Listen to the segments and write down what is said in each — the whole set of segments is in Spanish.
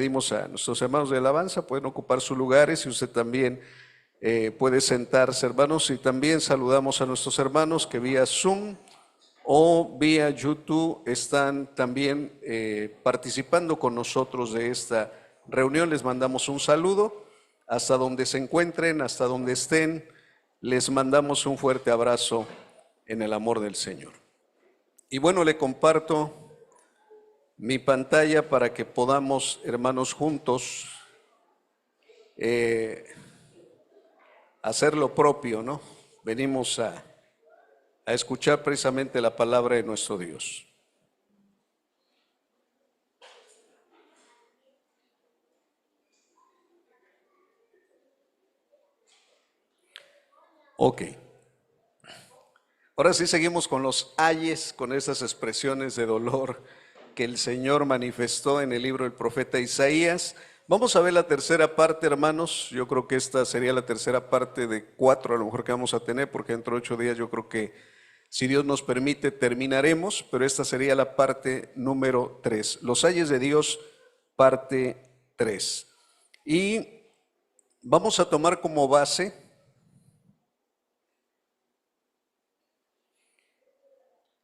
pedimos a nuestros hermanos de alabanza, pueden ocupar sus lugares y usted también puede sentarse, hermanos, y también saludamos a nuestros hermanos que vía Zoom o vía YouTube están también participando con nosotros de esta reunión. Les mandamos un saludo hasta donde se encuentren, hasta donde estén. Les mandamos un fuerte abrazo en el amor del Señor. Y bueno, le comparto mi pantalla para que podamos, hermanos, juntos hacer lo propio, ¿no? Venimos a escuchar precisamente la palabra de nuestro Dios. Ok. Ahora sí seguimos con los ayes, con esas expresiones de dolor que el Señor manifestó en el libro del profeta Isaías. Vamos a ver la tercera parte, hermanos. Yo creo que esta sería la tercera parte de 4, a lo mejor que vamos a tener, porque dentro de 8 días yo creo que, si Dios nos permite, terminaremos, pero esta sería la parte número 3. Los ayes de Dios, parte 3. Y vamos a tomar como base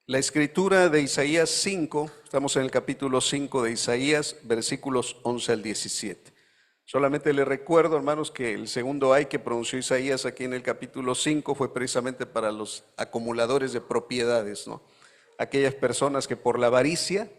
la escritura de Isaías 5, estamos en el capítulo 5 de Isaías, versículos 11 al 17. Solamente les recuerdo, hermanos, que el segundo ay que pronunció Isaías aquí en el capítulo 5 fue precisamente para los acumuladores de propiedades, ¿no? Aquellas personas que por la avaricia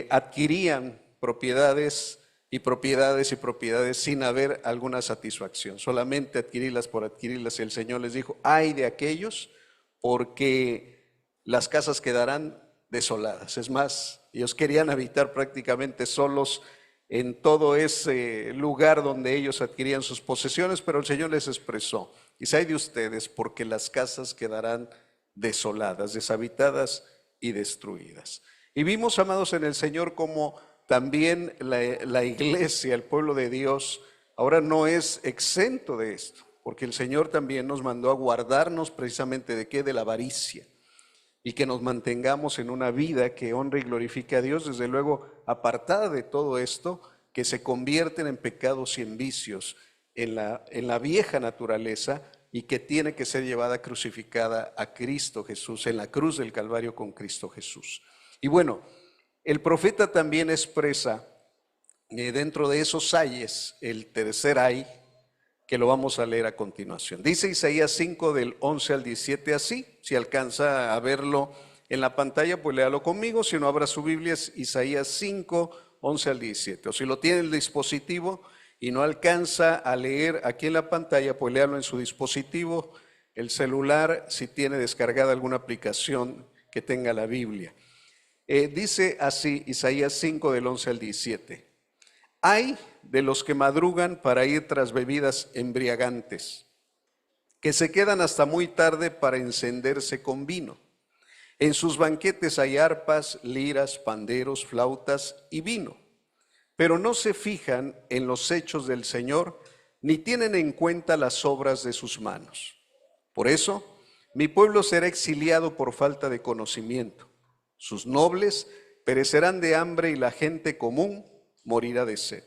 adquirían propiedades y propiedades y propiedades sin haber alguna satisfacción, solamente adquirirlas por adquirirlas. Y el Señor les dijo, ay de aquellos, porque las casas quedarán desoladas. Es más, ellos querían habitar prácticamente solos en todo ese lugar donde ellos adquirían sus posesiones, pero el Señor les expresó, y hay de ustedes, porque las casas quedarán desoladas, deshabitadas y destruidas. Y vimos, amados, en el Señor como también la iglesia, el pueblo de Dios, ahora no es exento de esto, porque el Señor también nos mandó a guardarnos precisamente de qué, de la avaricia, y que nos mantengamos en una vida que honre y glorifique a Dios, desde luego apartada de todo esto, que se convierten en pecados y en vicios en la vieja naturaleza, y que tiene que ser llevada crucificada a Cristo Jesús, en la cruz del Calvario con Cristo Jesús. Y bueno, el profeta también expresa dentro de esos ayes, el tercer ay, que lo vamos a leer a continuación. Dice Isaías 5 del 11 al 17 así, si alcanza a verlo en la pantalla, pues léalo conmigo, si no abra su Biblia, es Isaías 5, 11 al 17, o si lo tiene en el dispositivo y no alcanza a leer aquí en la pantalla, pues léalo en su dispositivo, el celular, si tiene descargada alguna aplicación que tenga la Biblia. Dice así Isaías 5 del 11 al 17. Ay de los que madrugan para ir tras bebidas embriagantes, que se quedan hasta muy tarde para encenderse con vino. En sus banquetes hay arpas, liras, panderos, flautas y vino, pero no se fijan en los hechos del Señor, ni tienen en cuenta las obras de sus manos. Por eso, mi pueblo será exiliado por falta de conocimiento. Sus nobles perecerán de hambre y la gente común morirá de sed.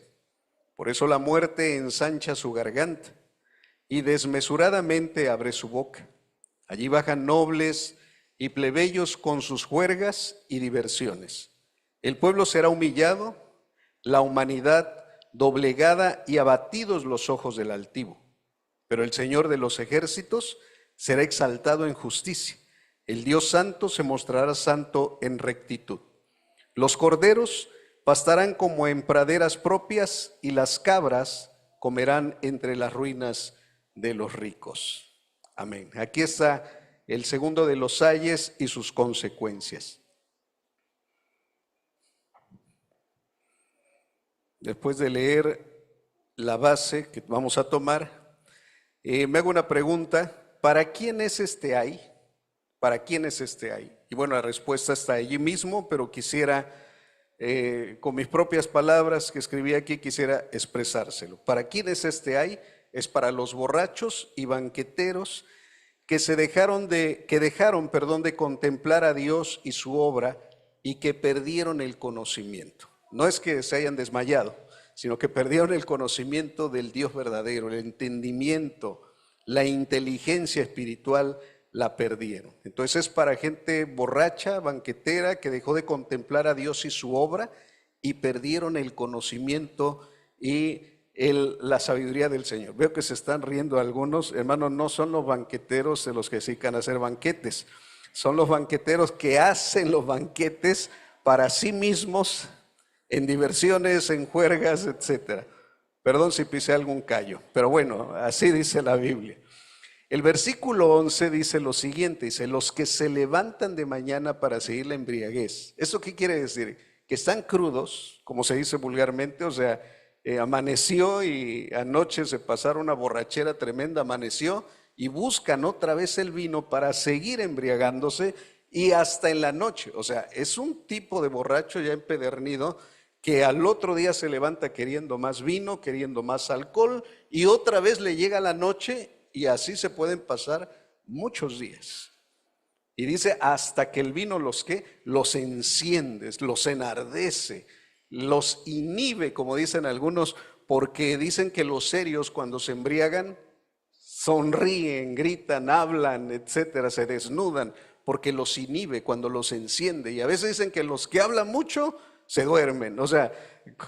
Por eso la muerte ensancha su garganta y desmesuradamente abre su boca. Allí bajan nobles y plebeyos con sus juergas y diversiones. El pueblo será humillado, la humanidad doblegada y abatidos los ojos del altivo. Pero el Señor de los ejércitos será exaltado en justicia. El Dios santo se mostrará santo en rectitud. Los corderos pastarán como en praderas propias y las cabras comerán entre las ruinas de los ricos. Amén. Aquí está el segundo de los ayes y sus consecuencias. Después de leer la base que vamos a tomar, me hago una pregunta: ¿para quién es este ay? ¿Para quién es este ay? Y bueno, la respuesta está allí mismo, pero quisiera, con mis propias palabras que escribí aquí, quisiera expresárselo. ¿Para quién es este ay? Es para los borrachos y banqueteros que dejaron de contemplar a Dios y su obra, y que perdieron el conocimiento. No es que se hayan desmayado, sino que perdieron el conocimiento del Dios verdadero, el entendimiento, la inteligencia espiritual la perdieron. Entonces es para gente borracha, banquetera, que dejó de contemplar a Dios y su obra y perdieron el conocimiento y la sabiduría del Señor. Veo que se están riendo algunos, hermanos, no son los banqueteros de los que se dedican a hacer banquetes, son los banqueteros que hacen los banquetes para sí mismos en diversiones, en juergas, etcétera. Perdón si pisé algún callo, pero bueno, así dice la Biblia. El versículo 11 dice lo siguiente, dice, los que se levantan de mañana para seguir la embriaguez. ¿Eso qué quiere decir? Que están crudos, como se dice vulgarmente, o sea, amaneció y anoche se pasaron una borrachera tremenda, amaneció y buscan otra vez el vino para seguir embriagándose y hasta en la noche. O sea, es un tipo de borracho ya empedernido que al otro día se levanta queriendo más vino, queriendo más alcohol y otra vez le llega la noche y así se pueden pasar muchos días. Y dice, hasta que el vino los enciende, los enardece, los inhibe, como dicen algunos, porque dicen que los serios cuando se embriagan sonríen, gritan, hablan, etcétera, se desnudan, porque los inhibe cuando los enciende. Y a veces dicen que los que hablan mucho se duermen, o sea,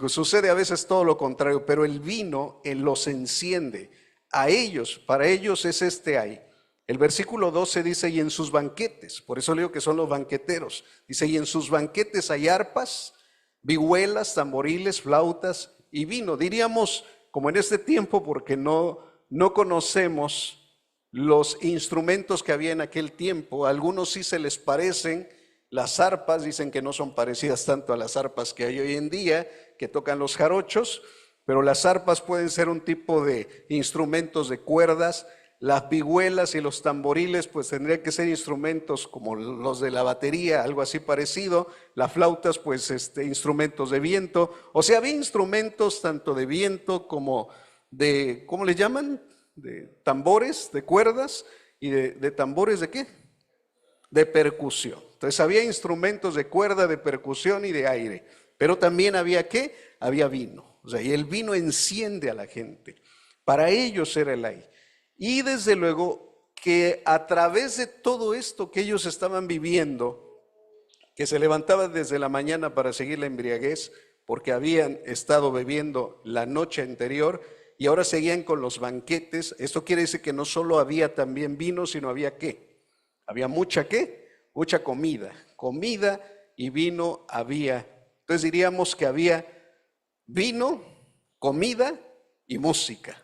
sucede a veces todo lo contrario, pero el vino los enciende. A ellos, para ellos es hay. El versículo 12 dice, y en sus banquetes, por eso le digo que son los banqueteros, dice, y en sus banquetes hay arpas, vihuelas, tamboriles, flautas y vino. Diríamos, como en este tiempo, porque no conocemos los instrumentos que había en aquel tiempo, algunos sí se les parecen, las arpas dicen que no son parecidas tanto a las arpas que hay hoy en día, que tocan los jarochos, pero las arpas pueden ser un tipo de instrumentos de cuerdas, las vihuelas y los tamboriles pues tendrían que ser instrumentos como los de la batería, algo así parecido, las flautas pues instrumentos de viento, o sea, había instrumentos tanto de viento como de, ¿cómo le llaman? De tambores, de cuerdas y de tambores de ¿qué? De percusión. Entonces había instrumentos de cuerda, de percusión y de aire, pero también había ¿qué? Había vino, o sea, y el vino enciende a la gente. Para ellos era el aire. Y desde luego que a través de todo esto que ellos estaban viviendo, que se levantaban desde la mañana para seguir la embriaguez, porque habían estado bebiendo la noche anterior y ahora seguían con los banquetes, esto quiere decir que no solo había también vino, sino había ¿qué? Había mucha ¿qué? Mucha comida. Comida y vino había. Entonces diríamos que había vino, comida y música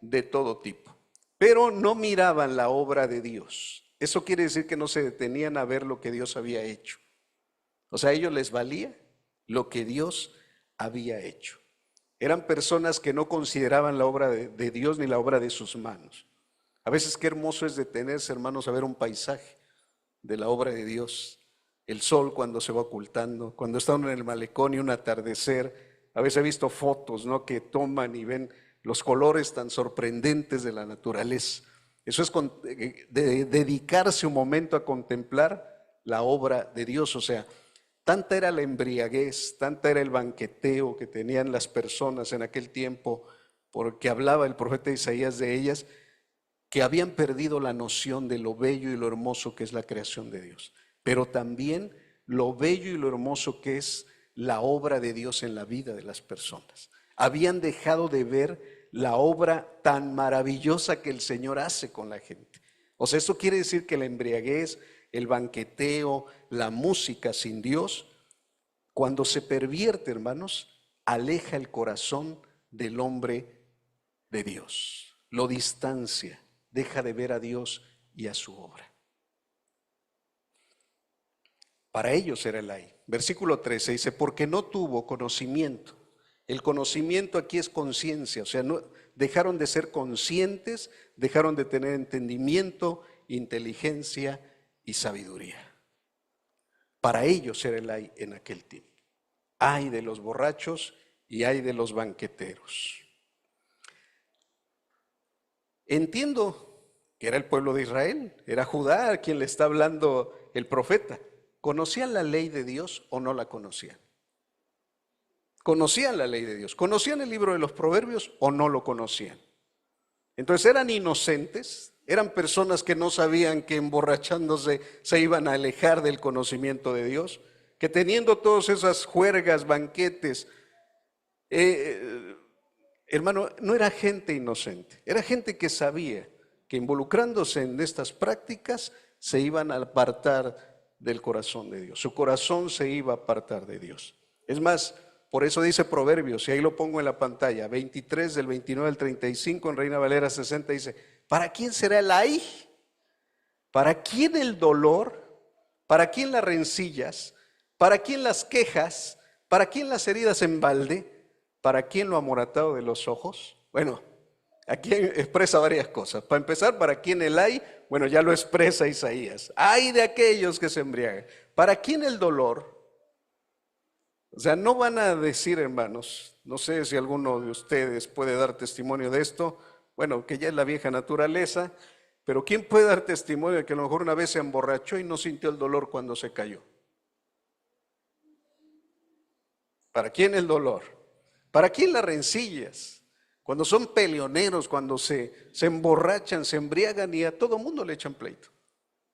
de todo tipo. Pero no miraban la obra de Dios. Eso quiere decir que no se detenían a ver lo que Dios había hecho. O sea, a ellos les valía lo que Dios había hecho. Eran personas que no consideraban la obra de Dios ni la obra de sus manos. A veces qué hermoso es detenerse, hermanos, a ver un paisaje de la obra de Dios. El sol cuando se va ocultando, cuando está uno en el malecón y un atardecer. A veces he visto fotos, ¿no?, que toman y ven los colores tan sorprendentes de la naturaleza. Eso es dedicarse un momento a contemplar la obra de Dios. O sea, tanta era la embriaguez, tanta era el banqueteo que tenían las personas en aquel tiempo, porque hablaba el profeta Isaías de ellas, que habían perdido la noción de lo bello y lo hermoso que es la creación de Dios, pero también lo bello y lo hermoso que es la obra de Dios en la vida de las personas. Habían dejado de ver la obra tan maravillosa que el Señor hace con la gente. O sea, eso quiere decir que la embriaguez, el banqueteo, la música sin Dios, cuando se pervierte, hermanos, aleja el corazón del hombre de Dios, lo distancia, deja de ver a Dios y a su obra. Para ellos era el ay. Versículo 13 dice, porque no tuvo conocimiento. El conocimiento aquí es conciencia, o sea, no, dejaron de ser conscientes, dejaron de tener entendimiento, inteligencia y sabiduría. Para ellos era el ay en aquel tiempo. Ay de los borrachos y ay de los banqueteros. Entiendo que era el pueblo de Israel, era Judá a quien le está hablando el profeta. ¿Conocían la ley de Dios o no la conocían? Conocían la ley de Dios, conocían el libro de los Proverbios o no lo conocían. Entonces eran inocentes, eran personas que no sabían que emborrachándose se iban a alejar del conocimiento de Dios, que teniendo todas esas juergas, banquetes, hermano, no era gente inocente, era gente que sabía que involucrándose en estas prácticas se iban a apartar del corazón de Dios, su corazón se iba a apartar de Dios. Es más, por eso dice Proverbios, y ahí lo pongo en la pantalla, 23 del 29 al 35 en Reina Valera 60 dice, ¿para quién será el ay? ¿Para quién el dolor? ¿Para quién las rencillas? ¿Para quién las quejas? ¿Para quién las heridas en balde? ¿Para quién lo amoratado de los ojos? Bueno, aquí expresa varias cosas. Para empezar, ¿para quién el ay? Bueno, ya lo expresa Isaías. Ay de aquellos que se embriagan. ¿Para quién el dolor? O sea, no van a decir, hermanos, no sé si alguno de ustedes puede dar testimonio de esto, bueno, que ya es la vieja naturaleza, pero ¿quién puede dar testimonio de que a lo mejor una vez se emborrachó y no sintió el dolor cuando se cayó? ¿Para quién el dolor? ¿Para quién las rencillas? Cuando son peleoneros, cuando se emborrachan, se embriagan y a todo mundo le echan pleito.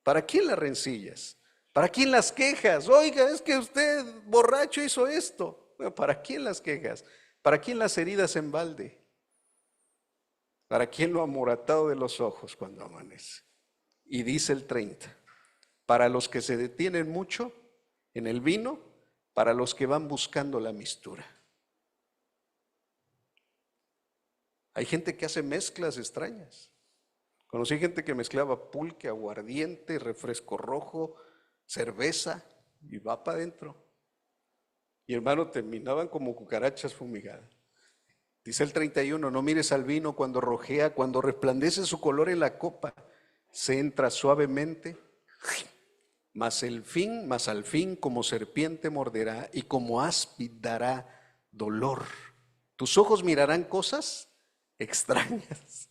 ¿Para quién las rencillas? ¿Para quién las quejas? Oiga, es que usted borracho hizo esto. Bueno, ¿para quién las quejas? ¿Para quién las heridas en balde? ¿Para quién lo amoratado de los ojos cuando amanece? Y dice el 30, para los que se detienen mucho en el vino, para los que van buscando la mistura. Hay gente que hace mezclas extrañas. Conocí gente que mezclaba pulque, aguardiente, refresco rojo, cerveza y va para adentro. Y hermano, terminaban como cucarachas fumigadas. Dice el 31, no mires al vino cuando rojea, cuando resplandece su color en la copa, se entra suavemente, mas al fin como serpiente morderá y como áspid dará dolor. Tus ojos mirarán cosas extrañas.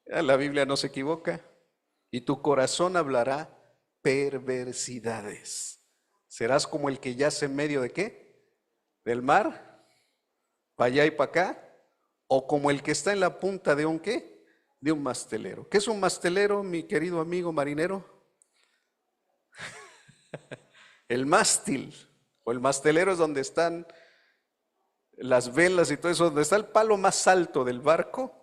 La Biblia no se equivoca. Y tu corazón hablará perversidades. Serás como el que yace en medio de ¿qué? Del mar, para allá y para acá, o como el que está en la punta de un ¿qué? De un mastelero. ¿Qué es un mastelero, mi querido amigo marinero? El mástil, o el mastelero es donde están las velas y todo eso, donde está el palo más alto del barco.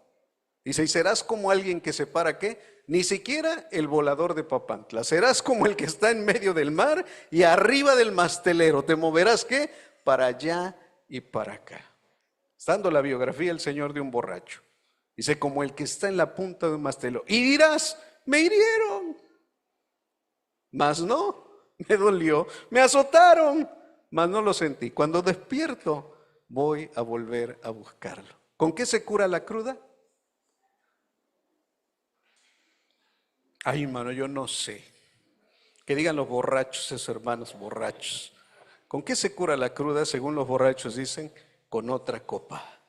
Dice, y serás como alguien que se para ¿qué? Ni siquiera el volador de Papantla. Serás como el que está en medio del mar y arriba del mastelero. Te moverás ¿qué? Para allá y para acá. Está dando la biografía el Señor de un borracho. Dice, como el que está en la punta de un mastelero. Y dirás, me hirieron, mas no, me dolió. Me azotaron, mas no lo sentí. Cuando despierto, voy a volver a buscarlo. ¿Con qué se cura la cruda? Ay, hermano, yo no sé. Que digan los borrachos, esos hermanos borrachos. ¿Con qué se cura la cruda? Según los borrachos dicen, con otra copa.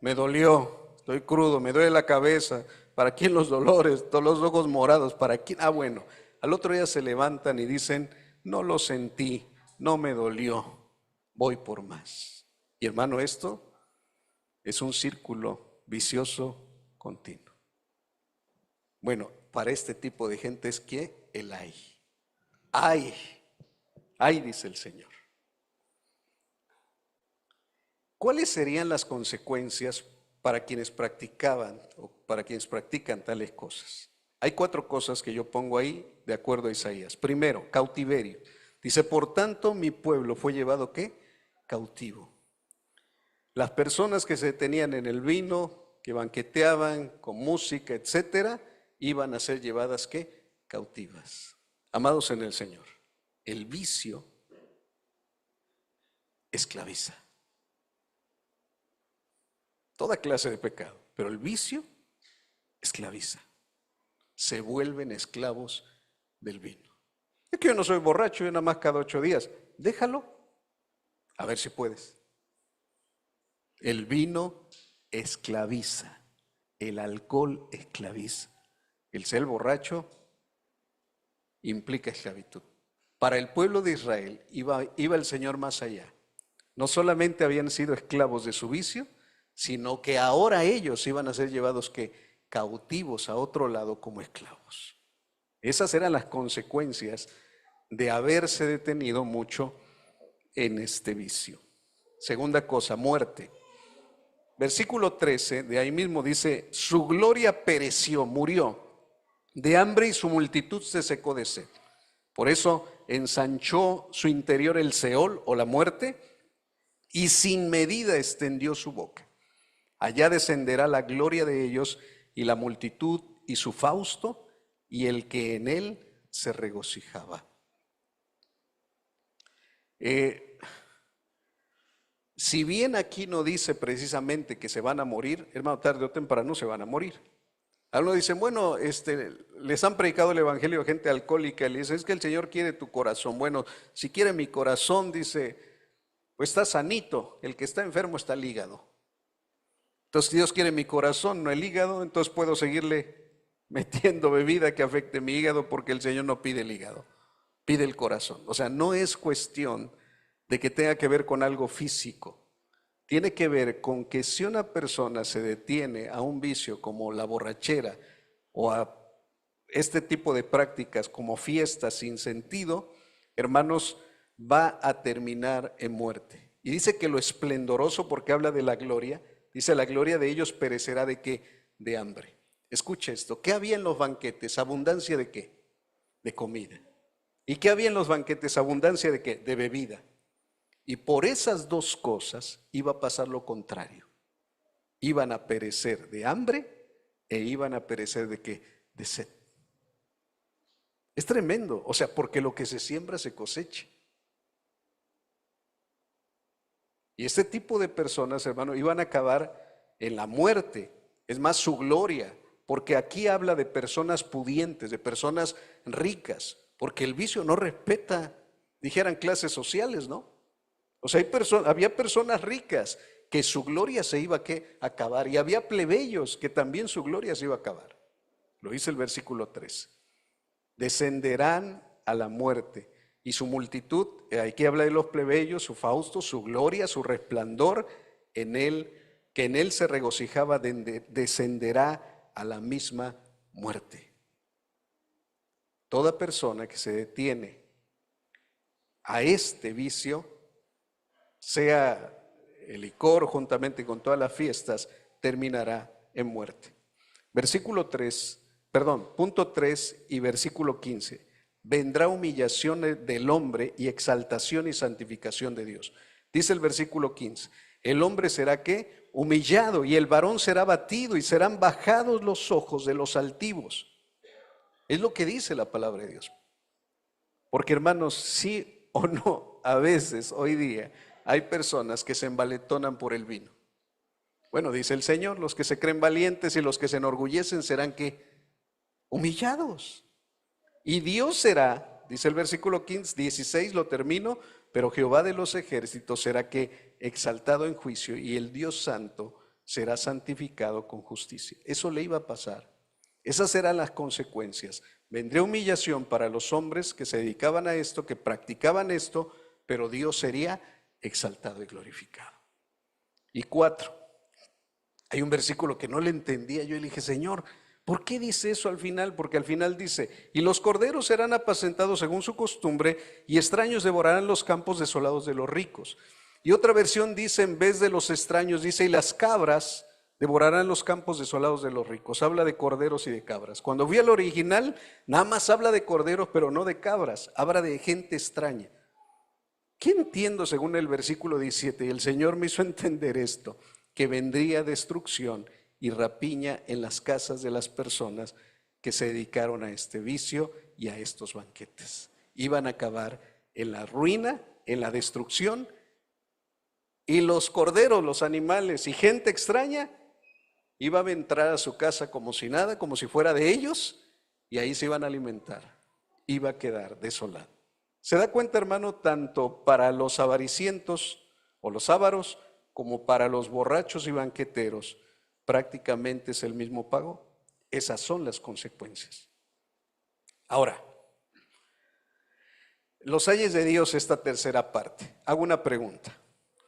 Me dolió, estoy crudo, me duele la cabeza. ¿Para quién los dolores? Todos los ojos morados, ¿para quién? Ah, bueno, al otro día se levantan y dicen, no lo sentí, no me dolió, voy por más. Y hermano, esto es un círculo vicioso continuo. Bueno, para este tipo de gente es que el ay. Ay, ay, dice el Señor. ¿Cuáles serían las consecuencias para quienes practicaban o para quienes practican tales cosas? Hay 4 cosas que yo pongo ahí de acuerdo a Isaías. Primero, cautiverio. Dice, por tanto, mi pueblo fue llevado ¿qué? Cautivo. Las personas que se detenían en el vino, que banqueteaban con música, etcétera, iban a ser llevadas ¿qué? Cautivas. Amados en el Señor, el vicio esclaviza. Toda clase de pecado, pero el vicio esclaviza. Se vuelven esclavos del vino. Es que yo no soy borracho, yo nada más cada 8 días. Déjalo, a ver si puedes. El vino esclaviza, el alcohol esclaviza. El ser borracho implica esclavitud. Para el pueblo de Israel iba el Señor más allá. No solamente habían sido esclavos de su vicio, sino que ahora ellos iban a ser llevados cautivos a otro lado como esclavos. Esas eran las consecuencias de haberse detenido mucho en este vicio. Segunda cosa, muerte. Versículo 13, de ahí mismo dice, su gloria pereció, murió de hambre y su multitud se secó de sed. Por eso ensanchó su interior el Seol o la muerte y sin medida extendió su boca. Allá descenderá la gloria de ellos y la multitud y su fausto y el que en él se regocijaba. Si bien aquí no dice precisamente que se van a morir, hermano, tarde o temprano se van a morir. Algunos dicen, bueno, les han predicado el evangelio a gente alcohólica y le dicen, es que el Señor quiere tu corazón. Bueno, si quiere mi corazón, dice, pues está sanito, el que está enfermo está el hígado. Entonces, si Dios quiere mi corazón, no el hígado, entonces puedo seguirle metiendo bebida que afecte mi hígado porque el Señor no pide el hígado, pide el corazón. O sea, no es cuestión de que tenga que ver con algo físico. Tiene que ver con que si una persona se detiene a un vicio como la borrachera o a este tipo de prácticas como fiestas sin sentido, hermanos, va a terminar en muerte. Y dice que lo esplendoroso, porque habla de la gloria, dice la gloria de ellos perecerá ¿de qué? De hambre. Escuche esto, ¿qué había en los banquetes? ¿Abundancia de qué? De comida. ¿Y qué había en los banquetes? ¿Abundancia de qué? De bebida. Y por esas dos cosas iba a pasar lo contrario. Iban a perecer de hambre e iban a perecer ¿de qué? De sed. Es tremendo, o sea, porque lo que se siembra se cosecha. Y este tipo de personas, hermano, iban a acabar en la muerte. Es más, su gloria, porque aquí habla de personas pudientes, de personas ricas, porque el vicio no respeta, dijeran, clases sociales, ¿no? O sea, había personas ricas que su gloria se iba a acabar y había plebeyos que también su gloria se iba a acabar. Lo dice el versículo 3. Descenderán a la muerte y su multitud, aquí habla de los plebeyos, su fausto, su gloria, su resplandor, en él, que en él se regocijaba, descenderá a la misma muerte. Toda persona que se detiene a este vicio, sea el licor juntamente con todas las fiestas, terminará en muerte. Punto 3 y versículo 15. Vendrá humillación del hombre y exaltación y santificación de Dios. Dice el versículo 15, el hombre será ¿qué? Humillado y el varón será batido y serán bajados los ojos de los altivos. Es lo que dice la palabra de Dios. Porque hermanos, sí o no, a veces hoy día hay personas que se envaletonan por el vino. Bueno, dice el Señor, los que se creen valientes y los que se enorgullecen serán ¿qué? Humillados. Y Dios será, dice el versículo 16, lo termino, pero Jehová de los ejércitos será ¿qué? Exaltado en juicio y el Dios santo será santificado con justicia. Eso le iba a pasar. Esas eran las consecuencias. Vendría humillación para los hombres que se dedicaban a esto, que practicaban esto, pero Dios sería exaltado y glorificado. Y 4, hay un versículo que no le entendía, yo le dije, Señor, ¿por qué dice eso al final? Porque al final dice, y los corderos serán apacentados según su costumbre, y extraños devorarán los campos desolados de los ricos. Y otra versión dice, en vez de los extraños, dice, y las cabras devorarán los campos desolados de los ricos. Habla de corderos y de cabras. Cuando vi al original, nada más habla de corderos, pero no de cabras, habla de gente extraña. ¿Qué entiendo según el versículo 17? Y el Señor me hizo entender esto, que vendría destrucción y rapiña en las casas de las personas que se dedicaron a este vicio y a estos banquetes. Iban a acabar en la ruina, en la destrucción, y los corderos, los animales y gente extraña iban a entrar a su casa como si nada, como si fuera de ellos, y ahí se iban a alimentar. Iba a quedar desolado. ¿Se da cuenta, hermano? Tanto para los avaricientos o los ávaros como para los borrachos y banqueteros, prácticamente es el mismo pago. Esas son las consecuencias. Ahora, los ayes de Dios, esta tercera parte. Hago una pregunta.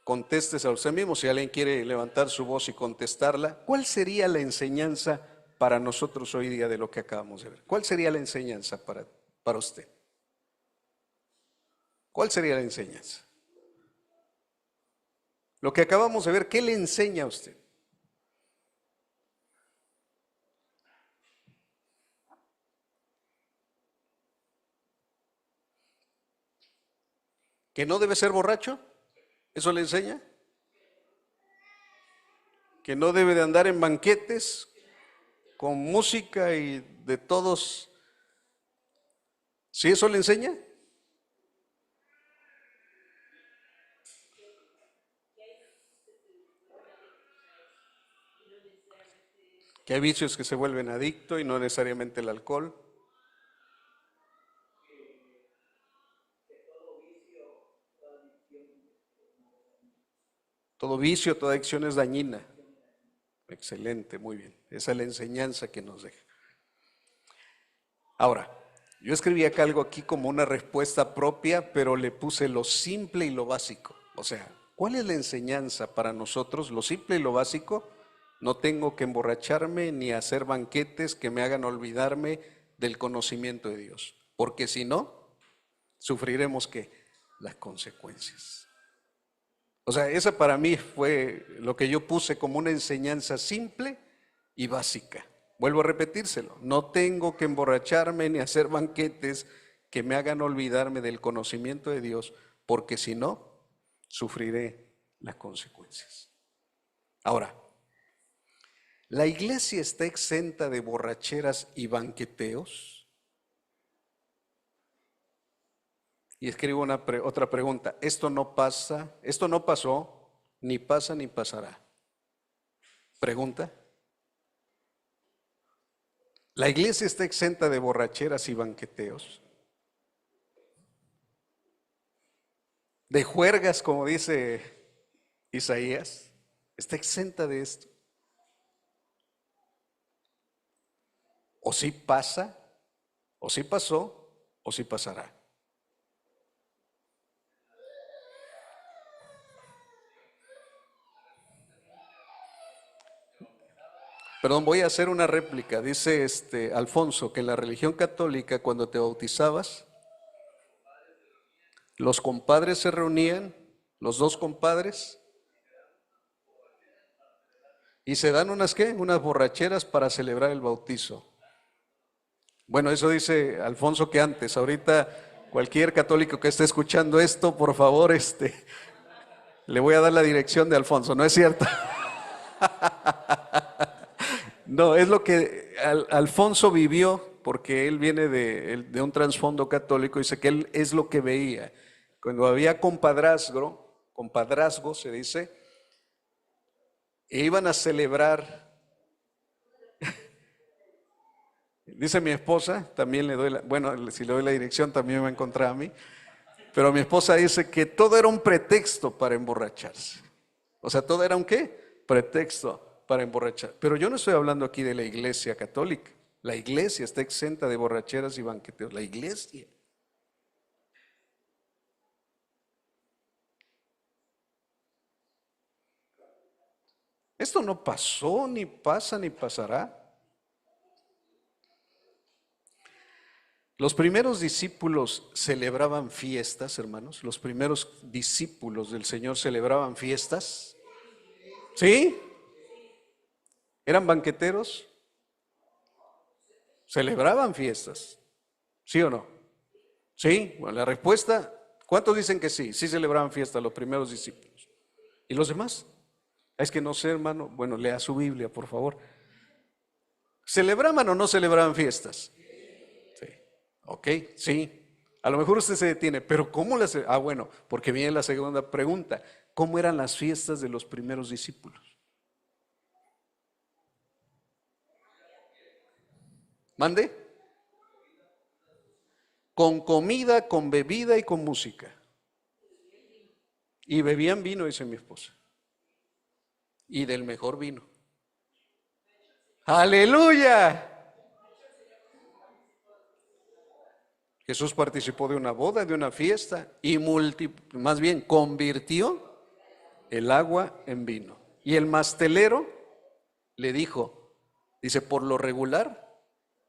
Contestes a usted mismo, si alguien quiere levantar su voz y contestarla. ¿Cuál sería la enseñanza para nosotros hoy día de lo que acabamos de ver? ¿Cuál sería la enseñanza para usted? ¿Cuál sería la enseñanza? Lo que acabamos de ver, ¿qué le enseña a usted? ¿Que no debe ser borracho? ¿Eso le enseña? ¿Que no debe de andar en banquetes con música y de todos? ¿Sí eso le enseña? Que hay vicios que se vuelven adictos y no necesariamente el alcohol. Todo vicio, toda adicción es dañina. Excelente, muy bien. Esa es la enseñanza que nos deja. Ahora, yo escribí acá algo aquí como una respuesta propia, pero le puse lo simple y lo básico. O sea, ¿cuál es la enseñanza para nosotros? Lo simple y lo básico. No tengo que emborracharme ni hacer banquetes que me hagan olvidarme del conocimiento de Dios. Porque si no, sufriremos ¿qué? Las consecuencias. O sea, esa para mí fue lo que yo puse como una enseñanza simple y básica. Vuelvo a repetírselo, no tengo que emborracharme ni hacer banquetes que me hagan olvidarme del conocimiento de Dios, porque si no, sufriré las consecuencias. Ahora, ¿la iglesia está exenta de borracheras y banqueteos? Y escribo otra pregunta. Esto no pasa, esto no pasó, ni pasa ni pasará. Pregunta. ¿La iglesia está exenta de borracheras y banqueteos? ¿De juergas, como dice Isaías? ¿Está exenta de esto? ¿O sí pasa? ¿O sí pasó? ¿O sí pasará? Perdón, voy a hacer una réplica. Dice Alfonso que en la religión católica, cuando te bautizabas, los compadres se reunían, los dos compadres, y se dan unas ¿qué? Unas borracheras para celebrar el bautizo. Bueno, eso dice Alfonso que antes. Ahorita cualquier católico que esté escuchando esto, por favor, le voy a dar la dirección de Alfonso. ¿No es cierto? No, es lo que Alfonso vivió, porque él viene de un trasfondo católico, dice que él es lo que veía. Cuando había compadrazgo se dice, e iban a celebrar, dice mi esposa, también le doy bueno, si le doy la dirección también me va a encontrar a mí, pero mi esposa dice que todo era un pretexto para emborracharse. O sea, todo era un ¿qué? Pretexto para emborrachar. Pero yo no estoy hablando aquí de la iglesia católica. La iglesia está exenta de borracheras y banqueteos. La iglesia. Esto no pasó, ni pasa, ni pasará. Los primeros discípulos celebraban fiestas, hermanos. Los primeros discípulos del Señor celebraban fiestas. ¿Sí? ¿Eran banqueteros? Celebraban fiestas. ¿Sí o no? Sí, bueno, la respuesta, ¿cuántos dicen que sí? Sí celebraban fiestas los primeros discípulos. ¿Y los demás? Es que no sé, hermano. Bueno, lea su Biblia, por favor. ¿Celebraban o no celebraban fiestas? Sí. Ok, sí. A lo mejor usted se detiene, pero ¿cómo las? Bueno, porque viene la segunda pregunta. ¿Cómo eran las fiestas de los primeros discípulos? ¿Mande? Con comida, con bebida y con música. Y bebían vino, dice mi esposa. Y del mejor vino. ¡Aleluya! Jesús participó de una boda, de una fiesta y más bien convirtió el agua en vino. Y el mastelero le dijo, dice, por lo regular,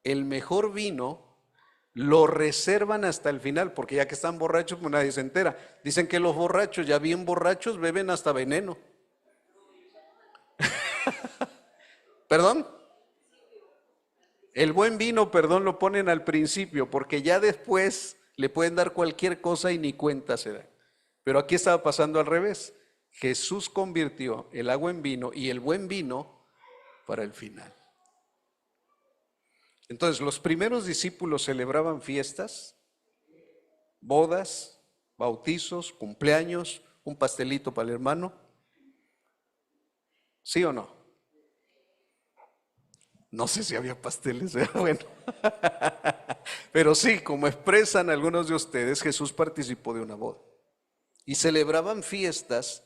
el mejor vino lo reservan hasta el final, porque ya que están borrachos, pues nadie se entera. Dicen que los borrachos, ya bien borrachos, beben hasta veneno. ¿Perdón? El buen vino, perdón, lo ponen al principio, porque ya después le pueden dar cualquier cosa y ni cuenta se da. Pero aquí estaba pasando al revés. Jesús convirtió el agua en vino y el buen vino para el final. Entonces, los primeros discípulos celebraban fiestas, bodas, bautizos, cumpleaños, un pastelito para el hermano. ¿Sí o no? No sé si había pasteles, bueno. Pero sí, como expresan algunos de ustedes, Jesús participó de una boda. Y celebraban fiestas.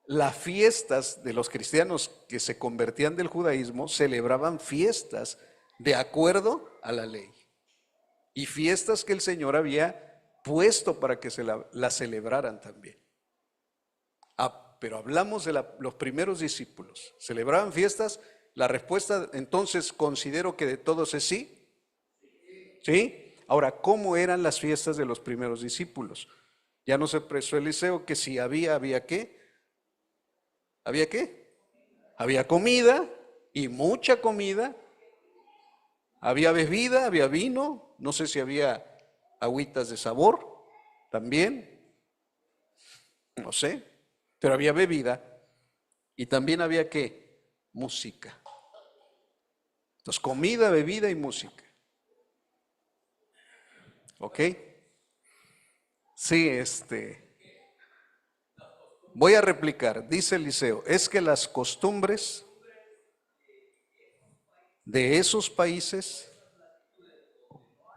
Las fiestas de los cristianos que se convertían del judaísmo celebraban fiestas de acuerdo a la ley. Y fiestas que el Señor había puesto para que se la celebraran también. Pero hablamos de los primeros discípulos. ¿Celebraban fiestas? La respuesta entonces considero que de todos es sí. ¿Sí? Ahora, ¿cómo eran las fiestas de los primeros discípulos? Ya nos expresó Eliseo que si había ¿qué? ¿Había qué? Había comida y mucha comida. Había bebida, había vino. No sé si había agüitas de sabor también. No sé. Pero había bebida. Y también había ¿qué? Música. Entonces, comida, bebida y música. ¿Ok? Sí, voy a replicar, dice Eliseo, es que las costumbres de esos países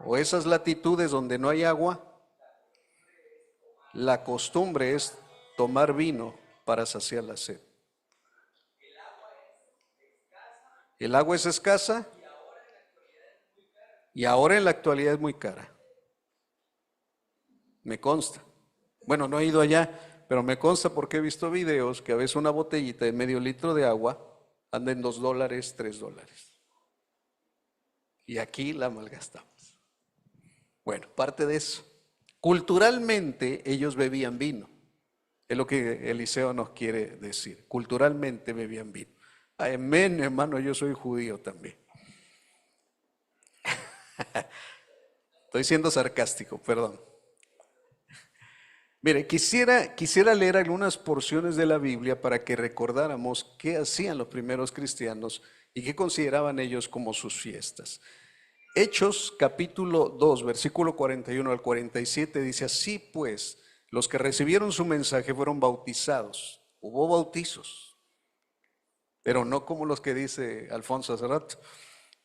o esas latitudes donde no hay agua, la costumbre es tomar vino para saciar la sed. El agua es escasa y ahora en la actualidad es muy cara. Me consta. Bueno, no he ido allá, pero me consta porque he visto videos que a veces una botellita de medio litro de agua anda en $2, $3. Y aquí la malgastamos. Bueno, parte de eso. Culturalmente ellos bebían vino. Es lo que Eliseo nos quiere decir. Culturalmente bebían vino. Amén, hermano, yo soy judío también. Estoy siendo sarcástico, perdón. Mire, quisiera leer algunas porciones de la Biblia para que recordáramos qué hacían los primeros cristianos y qué consideraban ellos como sus fiestas. Hechos capítulo 2, versículo 41 al 47 dice, así pues, los que recibieron su mensaje fueron bautizados. Hubo bautizos, pero no como los que dice Alfonso hace rato.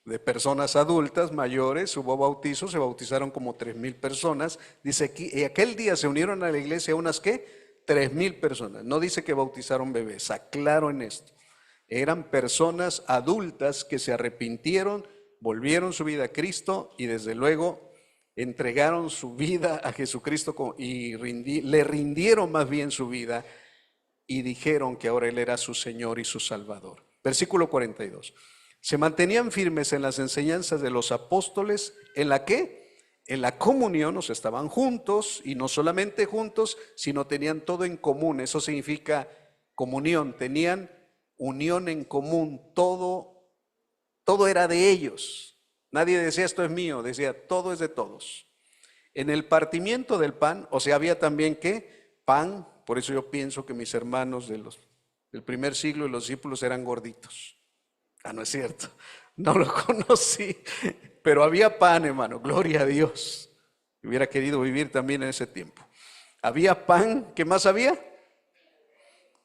De personas adultas, mayores, hubo bautizos, se bautizaron como 3,000 personas. Dice aquí, y aquel día se unieron a la iglesia unas ¿qué? 3,000 personas. No dice que bautizaron bebés, aclaro en esto. Eran personas adultas que se arrepintieron, volvieron su vida a Cristo y desde luego entregaron su vida a Jesucristo y le rindieron más bien su vida y dijeron que ahora Él era su Señor y su Salvador. Versículo 42. Se mantenían firmes en las enseñanzas de los apóstoles, ¿en la qué? En la comunión, o sea, estaban juntos y no solamente juntos, sino tenían todo en común. Eso significa comunión, tenían unión en común, todo era de ellos. Nadie decía esto es mío, decía todo es de todos. En el partimiento del pan, o sea, había también ¿qué? Pan, por eso yo pienso que mis hermanos del primer siglo y los discípulos eran gorditos. Ah, no es cierto, no lo conocí, pero había pan, hermano, gloria a Dios. Hubiera querido vivir también en ese tiempo. Había pan, ¿qué más había?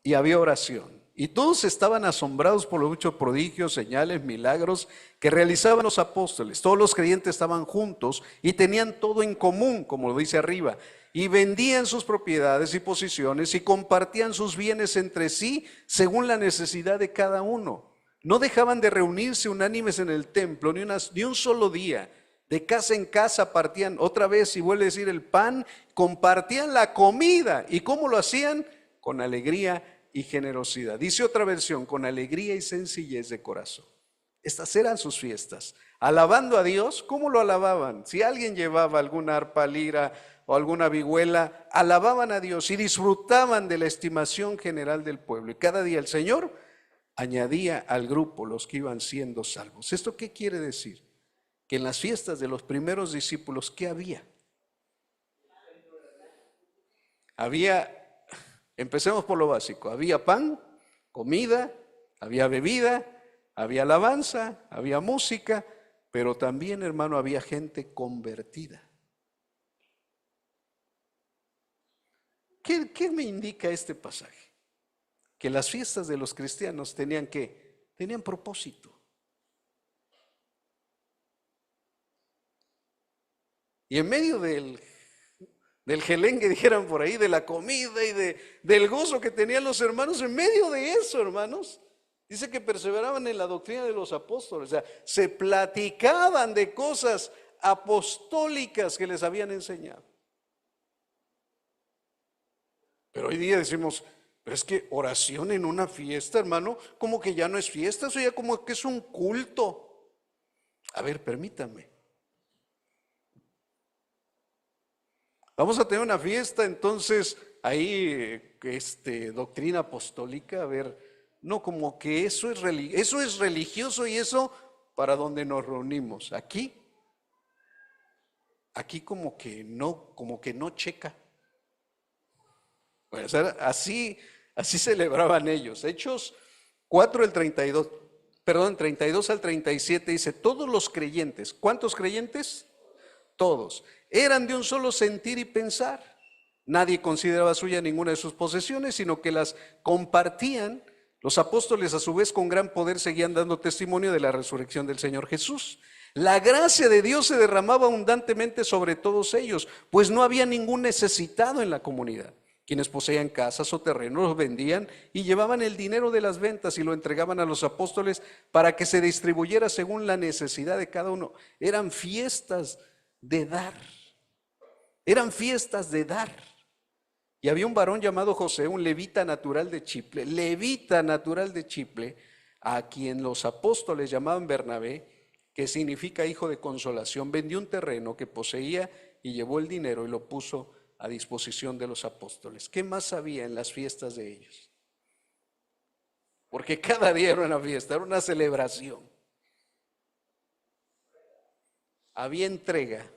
Y había oración. Y todos estaban asombrados por los muchos prodigios, señales, milagros que realizaban los apóstoles. Todos los creyentes estaban juntos y tenían todo en común, como lo dice arriba. Y vendían sus propiedades y posiciones y compartían sus bienes entre sí según la necesidad de cada uno. No dejaban de reunirse unánimes en el templo ni un solo día. De casa en casa partían otra vez, y vuelve a decir el pan, compartían la comida. ¿Y cómo lo hacían? con alegría y generosidad. Dice otra versión, con alegría y sencillez de corazón. Estas eran sus fiestas. Alabando a Dios, ¿cómo lo alababan? Si alguien llevaba alguna arpa, lira o alguna vihuela, alababan a Dios y disfrutaban de la estimación general del pueblo. Y cada día el Señor añadía al grupo los que iban siendo salvos. ¿Esto qué quiere decir? Que en las fiestas de los primeros discípulos, ¿qué había? Empecemos por lo básico, había pan, comida, había bebida, había alabanza, había música, pero también, hermano, había gente convertida. ¿Qué me indica este pasaje? Que las fiestas de los cristianos tenían propósito. Y en medio del gelengue, dijeran por ahí, de la comida y del gozo que tenían los hermanos, en medio de eso, hermanos, dice que perseveraban en la doctrina de los apóstoles, o sea, se platicaban de cosas apostólicas que les habían enseñado. Pero hoy día decimos, pero es que oración en una fiesta, hermano, como que ya no es fiesta, eso ya como que es un culto. A ver, permítame. Vamos a tener una fiesta, entonces, ahí, doctrina apostólica, a ver, no, como que eso es religioso y eso para donde nos reunimos. Aquí como que no checa. Bueno, así celebraban ellos. Hechos 4, el 32, 32 al 37 dice, todos los creyentes, ¿cuántos creyentes? Todos, eran de un solo sentir y pensar. Nadie consideraba suya ninguna de sus posesiones, sino que las compartían. Los apóstoles a su vez con gran poder seguían dando testimonio de la resurrección del Señor Jesús. La gracia de Dios se derramaba abundantemente sobre todos ellos, pues no había ningún necesitado en la comunidad. Quienes poseían casas o terrenos los vendían y llevaban el dinero de las ventas y lo entregaban a los apóstoles para que se distribuyera según la necesidad de cada uno. Eran fiestas de dar. Eran fiestas de dar. Y había un varón llamado José, un levita natural de Chipre, a quien los apóstoles llamaban Bernabé, que significa hijo de consolación. Vendió un terreno que poseía y llevó el dinero y lo puso a disposición de los apóstoles. ¿Qué más había en las fiestas de ellos? Porque cada día era una fiesta, era una celebración. Había entrega.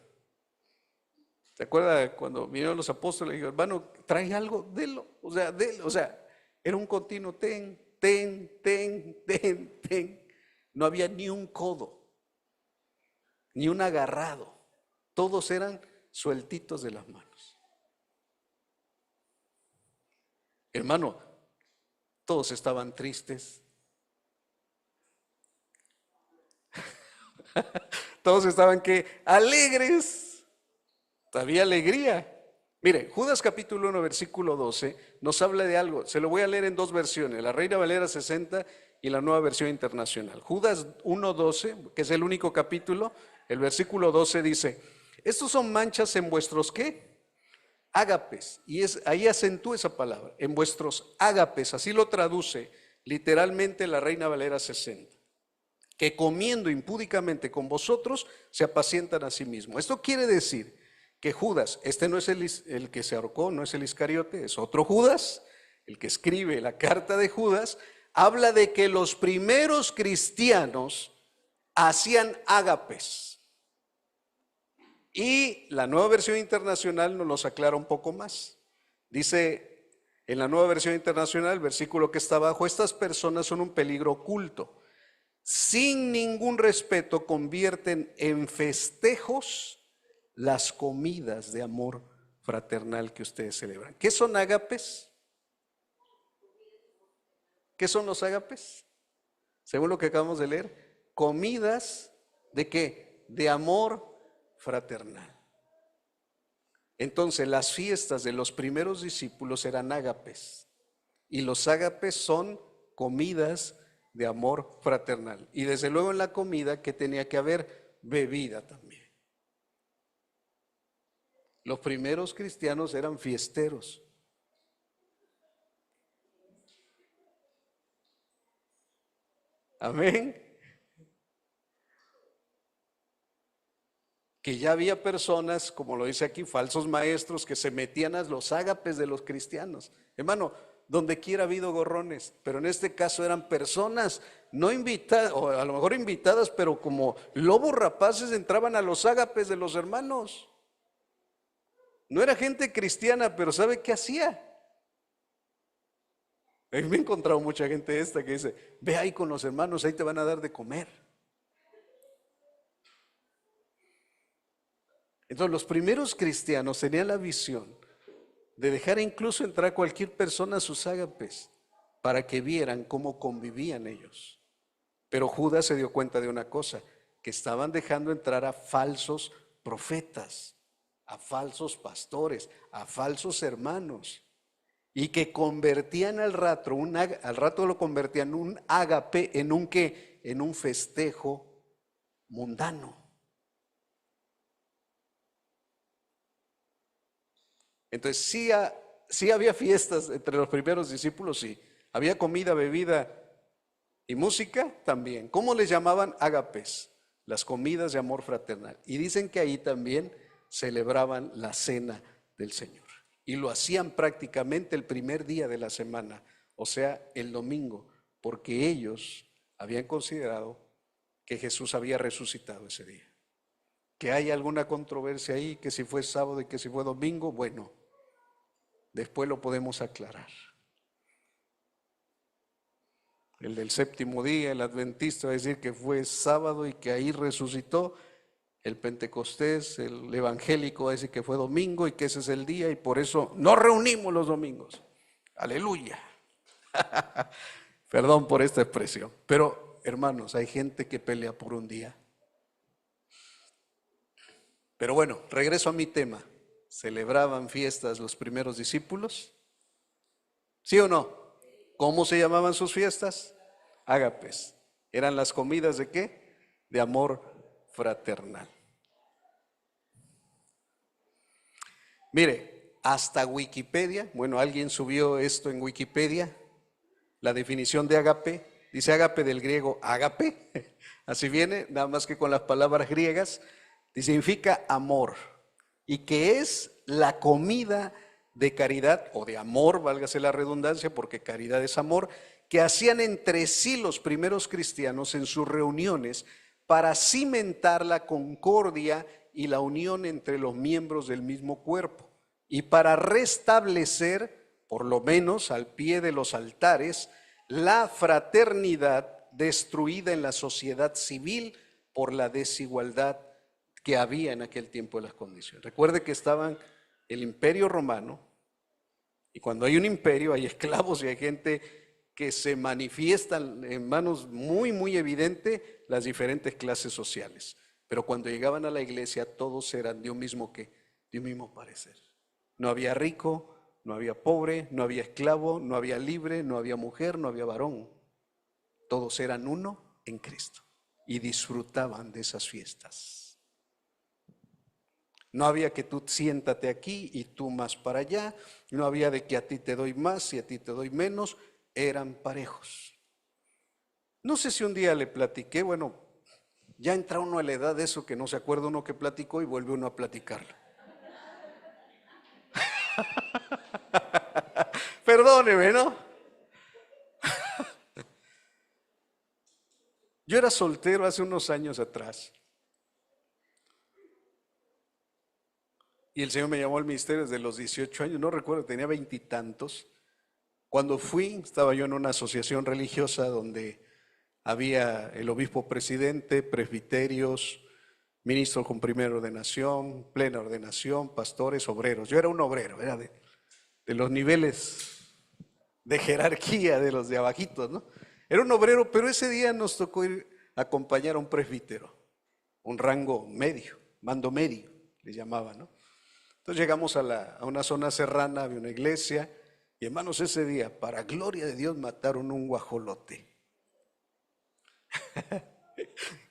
¿Se acuerda cuando vinieron los apóstoles y dijeron, hermano, trae algo, délo? O sea, era un continuo ten. No había ni un codo, ni un agarrado. Todos eran sueltitos de las manos. Hermano, todos estaban tristes. Todos estaban alegres. Había alegría. Mire, Judas capítulo 1 versículo 12 nos habla de algo. Se lo voy a leer en dos versiones, la Reina Valera 60 y la Nueva Versión Internacional. Judas 1:12, que es el único capítulo, el versículo 12 dice, estos son manchas en vuestros ¿qué? Ágapes. Y ahí acentúa esa palabra, en vuestros ágapes, así lo traduce literalmente la Reina Valera 60. Que comiendo impúdicamente con vosotros se apacientan a sí mismos. Esto quiere decir que Judas, no es el que se ahorcó, no es el Iscariote, es otro Judas, el que escribe la carta de Judas, habla de que los primeros cristianos hacían ágapes. Y la Nueva Versión Internacional nos los aclara un poco más. Dice en la Nueva Versión Internacional, el versículo que está abajo, estas personas son un peligro oculto. Sin ningún respeto convierten en festejos las comidas de amor fraternal que ustedes celebran. ¿Qué son ágapes? ¿Qué son los ágapes? Según lo que acabamos de leer, comidas ¿de qué? De amor fraternal. Entonces las fiestas de los primeros discípulos eran ágapes y los ágapes son comidas de amor fraternal. Y desde luego en la comida que tenía que haber bebida también. Los primeros cristianos eran fiesteros. Amén. Que ya había personas, como lo dice aquí, falsos maestros que se metían a los ágapes de los cristianos. Hermano, donde quiera ha habido gorrones, pero en este caso eran personas no invitadas, o a lo mejor invitadas, pero como lobos rapaces entraban a los ágapes de los hermanos. No era gente cristiana, pero ¿sabe qué hacía? Me he encontrado mucha gente esta que dice, ve ahí con los hermanos, ahí te van a dar de comer. Entonces los primeros cristianos tenían la visión de dejar incluso entrar cualquier persona a sus ágapes para que vieran cómo convivían ellos. Pero Judas se dio cuenta de una cosa, que estaban dejando entrar a falsos profetas, a falsos pastores, a falsos hermanos, y que convertían al rato lo convertían un ágape en un ¿qué? En un festejo mundano. Entonces sí había fiestas entre los primeros discípulos, sí. Había comida, bebida y música también. ¿Cómo les llamaban? Ágapes, las comidas de amor fraternal. Y dicen que ahí también celebraban la cena del Señor. Y lo hacían prácticamente el primer día de la semana, o sea, el domingo, porque ellos habían considerado que Jesús había resucitado ese día. Que hay alguna controversia ahí, que si fue sábado y que si fue domingo, bueno, después lo podemos aclarar. El del séptimo día, el adventista va a decir que fue sábado y que ahí resucitó. El pentecostés, el evangélico va a decir que fue domingo y que ese es el día y por eso nos reunimos los domingos. Aleluya. Perdón por esta expresión. Pero hermanos, hay gente que pelea por un día. Pero bueno, regreso a mi tema. ¿Celebraban fiestas los primeros discípulos? ¿Sí o no? ¿Cómo se llamaban sus fiestas? Ágapes. ¿Eran las comidas de qué? De amor fraternal. Mire, hasta Wikipedia, bueno, alguien subió esto en Wikipedia, la definición de ágape, dice ágape del griego ágape, así viene, nada más que con las palabras griegas, y significa amor, y que es la comida de caridad o de amor, válgase la redundancia, porque caridad es amor, que hacían entre sí los primeros cristianos en sus reuniones para cimentar la concordia y la unión entre los miembros del mismo cuerpo y para restablecer, por lo menos al pie de los altares, la fraternidad destruida en la sociedad civil por la desigualdad que había en aquel tiempo de las condiciones. Recuerde que estaban el Imperio Romano, y cuando hay un imperio hay esclavos y hay gente que se manifiestan en manos muy evidente las diferentes clases sociales. Pero cuando llegaban a la iglesia todos eran de un mismo parecer. No había rico, no había pobre, no había esclavo, no había libre, no había mujer, no había varón. Todos eran uno en Cristo y disfrutaban de esas fiestas. No había que tú siéntate aquí y tú más para allá. No había de que a ti te doy más y a ti te doy menos. Eran parejos. No sé si un día le platiqué, bueno, ya entra uno a la edad de eso que no se acuerda uno que platicó y vuelve uno a platicarlo. Perdóneme, ¿no? Yo era soltero hace unos años atrás. Y el Señor me llamó al ministerio desde los 18 años, no recuerdo, tenía 20 y tantos. Cuando fui, estaba yo en una asociación religiosa donde había el obispo presidente, presbiterios, ministros con primera ordenación, plena ordenación, pastores, obreros. Yo era un obrero, era de los niveles de jerarquía de los de abajitos, ¿no? Era un obrero, pero ese día nos tocó ir a acompañar a un presbítero, un rango medio, mando medio, le llamaban, ¿no? Entonces llegamos a una zona serrana, había una iglesia, y hermanos, ese día, para gloria de Dios, mataron un guajolote.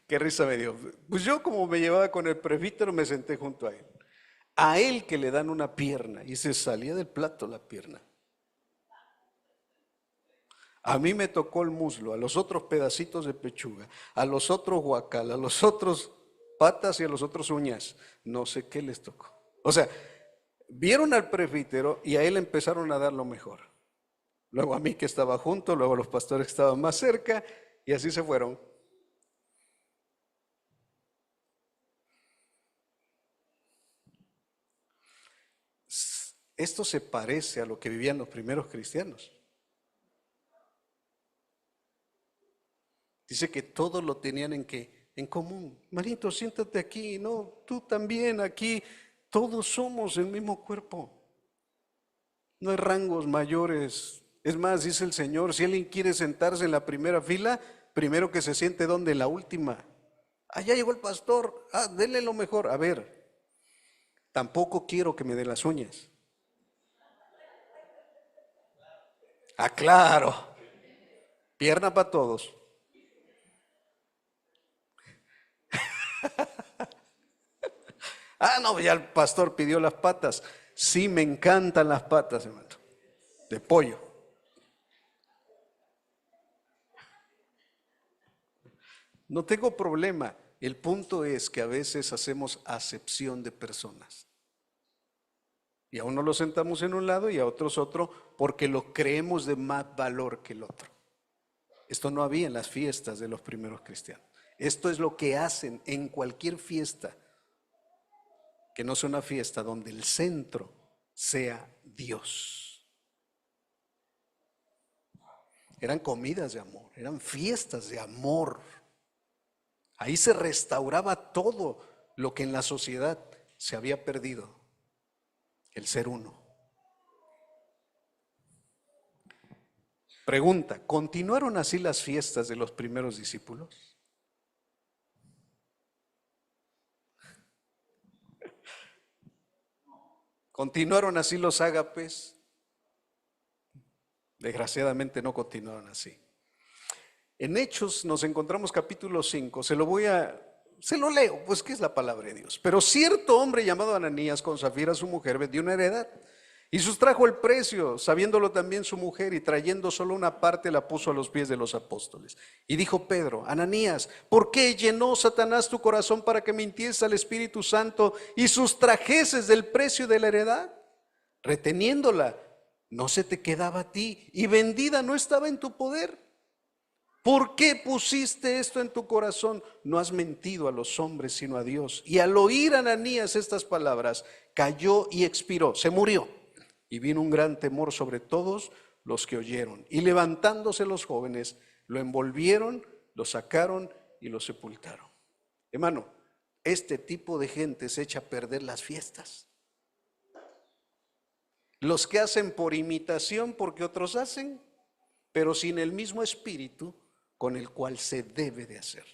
Qué risa me dio. Pues yo, como me llevaba con el presbítero, me senté junto a él. A él que le dan una pierna y se salía del plato la pierna. A mí me tocó el muslo, a los otros pedacitos de pechuga, a los otros guacal, a los otros patas y a los otros uñas. No sé qué les tocó. O sea, vieron al presbítero y a él empezaron a dar lo mejor. Luego a mí que estaba junto, luego a los pastores que estaban más cerca y así se fueron. Esto se parece a lo que vivían los primeros cristianos. Dice que todos lo tenían en común. Marito, siéntate aquí, no, tú también aquí. Todos somos el mismo cuerpo. No hay rangos mayores. Es más, dice el Señor, si alguien quiere sentarse en la primera fila, primero que se siente donde en la última. Ah, ya llegó el pastor. Ah, denle lo mejor. A ver, tampoco quiero que me dé las uñas. Ah, claro. Pierna para todos. Ah, no, ya el pastor pidió las patas. Sí, me encantan las patas, hermano, de pollo. No tengo problema. El punto es que a veces hacemos acepción de personas. Y a uno lo sentamos en un lado y a otros otro porque lo creemos de más valor que el otro. Esto no había en las fiestas de los primeros cristianos. Esto es lo que hacen en cualquier fiesta, que no sea una fiesta donde el centro sea Dios. Eran comidas de amor, eran fiestas de amor. Ahí se restauraba todo lo que en la sociedad se había perdido, el ser uno. Pregunta, ¿continuaron así las fiestas de los primeros discípulos? ¿Continuaron así los ágapes? Desgraciadamente no continuaron así. En Hechos nos encontramos capítulo 5, se lo leo, pues que es la palabra de Dios. Pero cierto hombre llamado Ananías con Zafira su mujer vendió una heredad y sustrajo el precio, sabiéndolo también su mujer, y trayendo solo una parte la puso a los pies de los apóstoles. Y dijo Pedro, Ananías, ¿por qué llenó Satanás tu corazón para que mintieses al Espíritu Santo y sustrajeses del precio de la heredad? Reteniéndola, no se te quedaba a ti, y vendida no estaba en tu poder. ¿Por qué pusiste esto en tu corazón? No has mentido a los hombres, sino a Dios. Y al oír Ananías estas palabras, cayó y expiró, se murió. Y vino un gran temor sobre todos los que oyeron. Y levantándose los jóvenes, lo envolvieron, lo sacaron y lo sepultaron. Hermano, este tipo de gente se echa a perder las fiestas. Los que hacen por imitación porque otros hacen, pero sin el mismo espíritu con el cual se debe de hacer.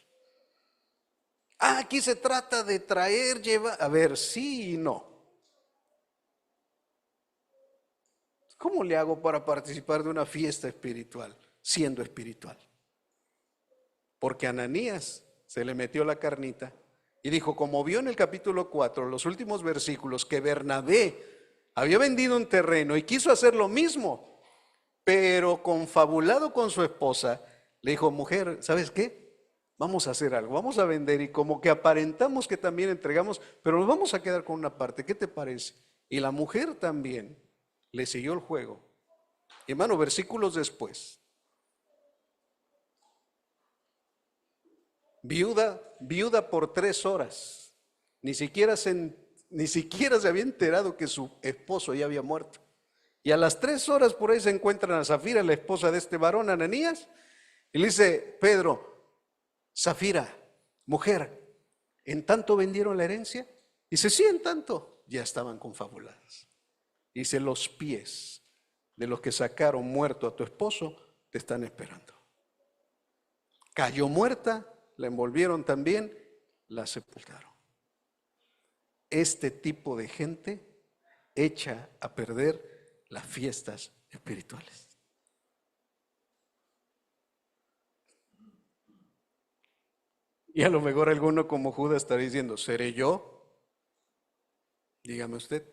Ah, aquí se trata de traer, llevar, a ver, sí y no. ¿Cómo le hago para participar de una fiesta espiritual siendo espiritual? Porque Ananías se le metió la carnita y dijo, como vio en el capítulo 4, los últimos versículos, que Bernabé había vendido un terreno y quiso hacer lo mismo, pero confabulado con su esposa, le dijo, mujer, ¿sabes qué? Vamos a hacer algo, vamos a vender y como que aparentamos que también entregamos, pero nos vamos a quedar con una parte, ¿qué te parece? Y la mujer también le siguió el juego. Hermano, versículos después. Viuda por 3 horas. Ni siquiera se había enterado que su esposo ya había muerto. Y a las 3 horas por ahí se encuentran a Zafira, la esposa de este varón, Ananías, y le dice, Pedro, Zafira, mujer, ¿en tanto vendieron la herencia? Dice, sí, en tanto. Ya estaban confabuladas. Dice, los pies de los que sacaron muerto a tu esposo te están esperando. Cayó muerta, la envolvieron también, la sepultaron. Este tipo de gente echa a perder las fiestas espirituales. Y a lo mejor alguno como Judas estaría diciendo, ¿seré yo? Dígame usted.